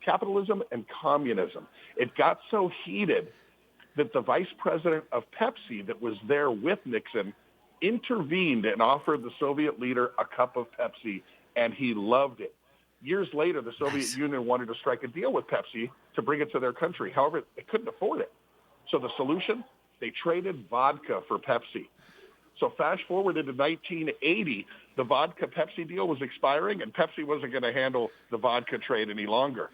capitalism and communism. It got so heated that the vice president of Pepsi that was there with Nixon intervened and offered the Soviet leader a cup of Pepsi, and he loved it. Years later, the Soviet Union wanted to strike a deal with Pepsi to bring it to their country. However, they couldn't afford it. So the solution, they traded vodka for Pepsi. So fast forward into 1980, the vodka-Pepsi deal was expiring, and Pepsi wasn't going to handle the vodka trade any longer.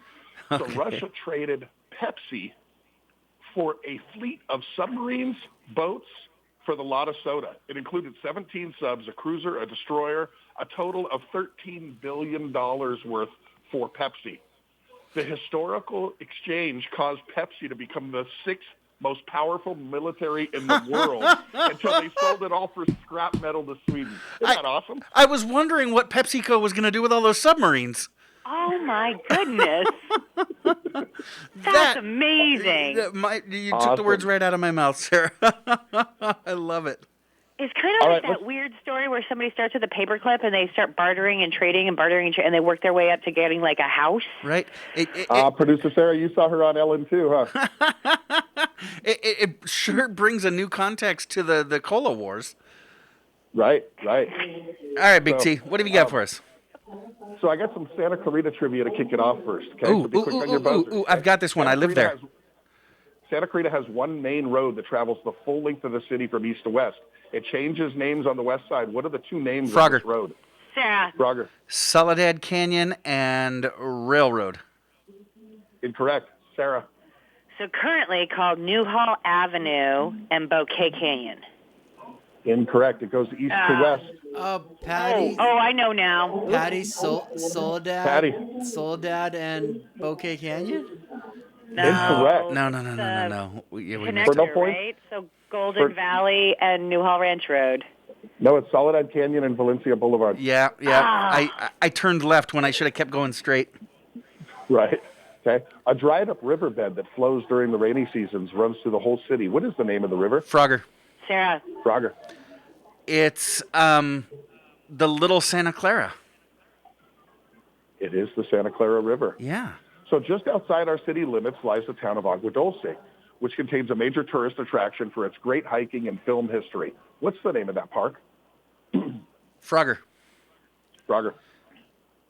So Russia traded Pepsi for a fleet of submarines, boats, for the lot of soda. It included 17 subs, a cruiser, a destroyer, a total of $13 billion worth for Pepsi. The historical exchange caused Pepsi to become the sixth most powerful military in the world until they sold it all for scrap metal to Sweden. Isn't that awesome? I was wondering what PepsiCo was going to do with all those submarines. Oh, my goodness. That's amazing. You took the words right out of my mouth, Sarah. I love it. It's kind of like that weird story where somebody starts with a paperclip and they start bartering and trading and and they work their way up to getting like a house. Right. Producer Sarah, you saw her on Ellen too, huh? It sure brings a new context to the Cola Wars. Right. All right, Big T, what have you got for us? So I got some Santa Clarita trivia to kick it off first. Okay? So be quick on your buzzer. I've got this one. I live there. Santa Clarita has one main road that travels the full length of the city from east to west. It changes names on the west side. What are the two names of this road? Sarah. Frogger. Soledad Canyon and Railroad. Incorrect. Sarah. So currently called Newhall Avenue and Bouquet Canyon. Incorrect. It goes east to west. Patty. Oh, I know now. Patty, Soledad. Patty. Soledad and Bouquet Canyon? No. Incorrect. No. Connector, no points? right? So Golden Valley and Newhall Ranch Road. No, it's Soledad Canyon and Valencia Boulevard. Yeah. I turned left when I should have kept going straight. Right. Okay. A dried-up riverbed that flows during the rainy seasons runs through the whole city. What is the name of the river? Frogger. Sarah. Frogger. It's the Little Santa Clara. It is the Santa Clara River. Yeah. So just outside our city limits lies the town of Agua Dulce, which contains a major tourist attraction for its great hiking and film history. What's the name of that park? Frogger. Frogger.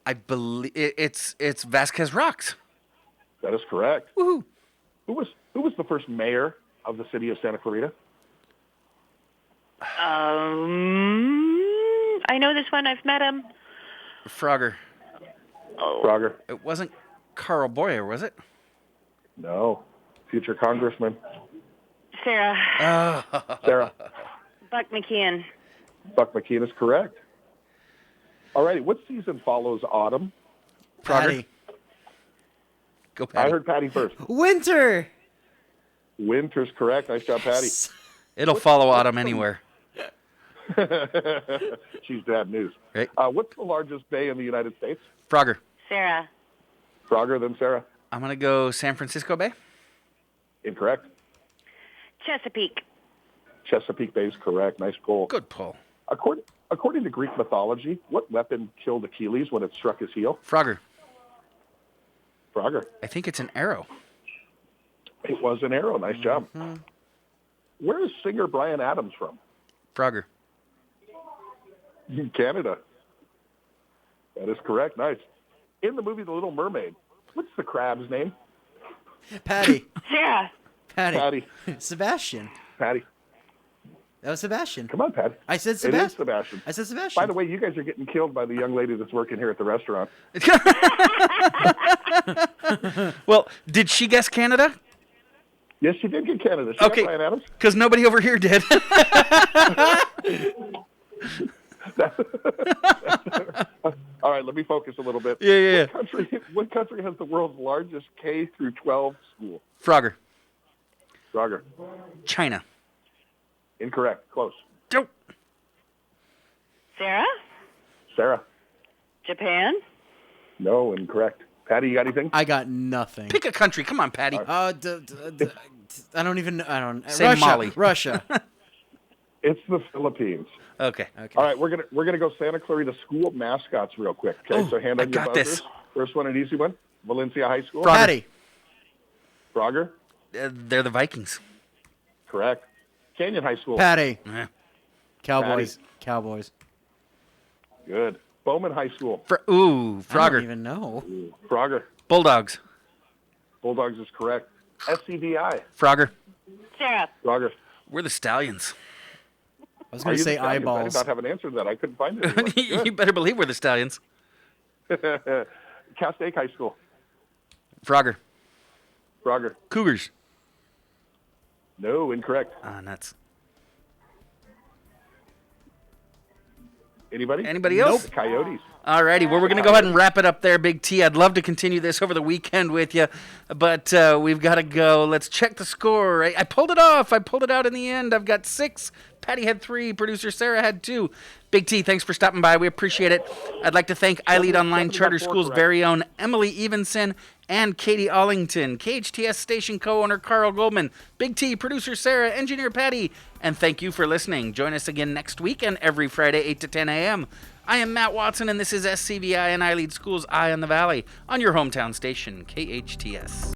I believe it's Vasquez Rocks. That is correct. Woohoo! Who was the first mayor of the city of Santa Clarita? I know this one. I've met him. Frogger. Oh. Frogger. It wasn't Carl Boyer, was it? No. Future congressman. Sarah. Sarah. Buck McKeon. Buck McKeon is correct. All righty. What season follows autumn? Patty. Go, Patty. I heard Patty first. Winter. Winter's correct. Nice job, Patty. It'll follow autumn anywhere. She's bad news. Right. What's the largest bay in the United States? Frogger. Sarah. Frogger, then Sarah. I'm going to go San Francisco Bay. Incorrect. Chesapeake. Chesapeake Bay is correct. Nice pull. Good pull. According to Greek mythology, what weapon killed Achilles when it struck his heel? Frogger. Frogger. I think it's an arrow. It was an arrow. Nice job. Where is singer Bryan Adams from? Frogger. Canada. That is correct. Nice. In the movie The Little Mermaid, what's the crab's name? Patty. Sarah. Patty. Sebastian. Patty. That was Sebastian. Come on, Patty. I said It Sebastian. is Sebastian. I said Sebastian. By the way, you guys are getting killed by the young lady that's working here at the restaurant. Well, did she guess Canada? Yes, she did get Canada. She Okay. got Bryan Adams. Because nobody over here did. All right, let me focus a little bit. Yeah. What country has the world's largest K through 12 school? Frogger. Frogger. China. Incorrect. Close. Nope. Sarah. Sarah. Japan. No, incorrect. Patty, you got anything? I got nothing. Pick a country. Come on, Patty. I don't even. I don't. Say Russia. Mali. Russia. It's the Philippines. Okay. All right, we're gonna go Santa Clarita school mascots real quick. Okay, so hand on your got buzzers. this. First one, an easy one. Valencia High School. Patty. Frogger. They're the Vikings. Correct. Canyon High School. Patty. Cowboys. Patty. Cowboys. Good. Bowman High School. Frogger. I don't even know. Frogger. Bulldogs. Bulldogs is correct. SCVI. Frogger. Sarah. Frogger. We're the Stallions. I was going to say I eyeballs. did not have an answer to that. I couldn't find it. You better believe we're the Stallions. Castaic High School. Frogger. Frogger. Cougars. No, incorrect. Nuts. Anybody else? Nope. Coyotes. Alrighty, well, we're going to go ahead and wrap it up there, Big T. I'd love to continue this over the weekend with you, but we've got to go. Let's check the score. I pulled it off. I pulled it out in the end. I've got 6. Patty had 3. Producer Sarah had 2. Big T, thanks for stopping by. We appreciate it. I'd like to thank iLEAD Online Charter School's very own Emilie Evenson and Katie Ollington, KHTS station co-owner Carl Goldman, Big T, producer Sarah, engineer Patty, and thank you for listening. Join us again next week and every Friday, 8 to 10 a.m. I am Matt Watson, and this is SCVI and iLEAD Schools Eye on the Valley on your hometown station, KHTS.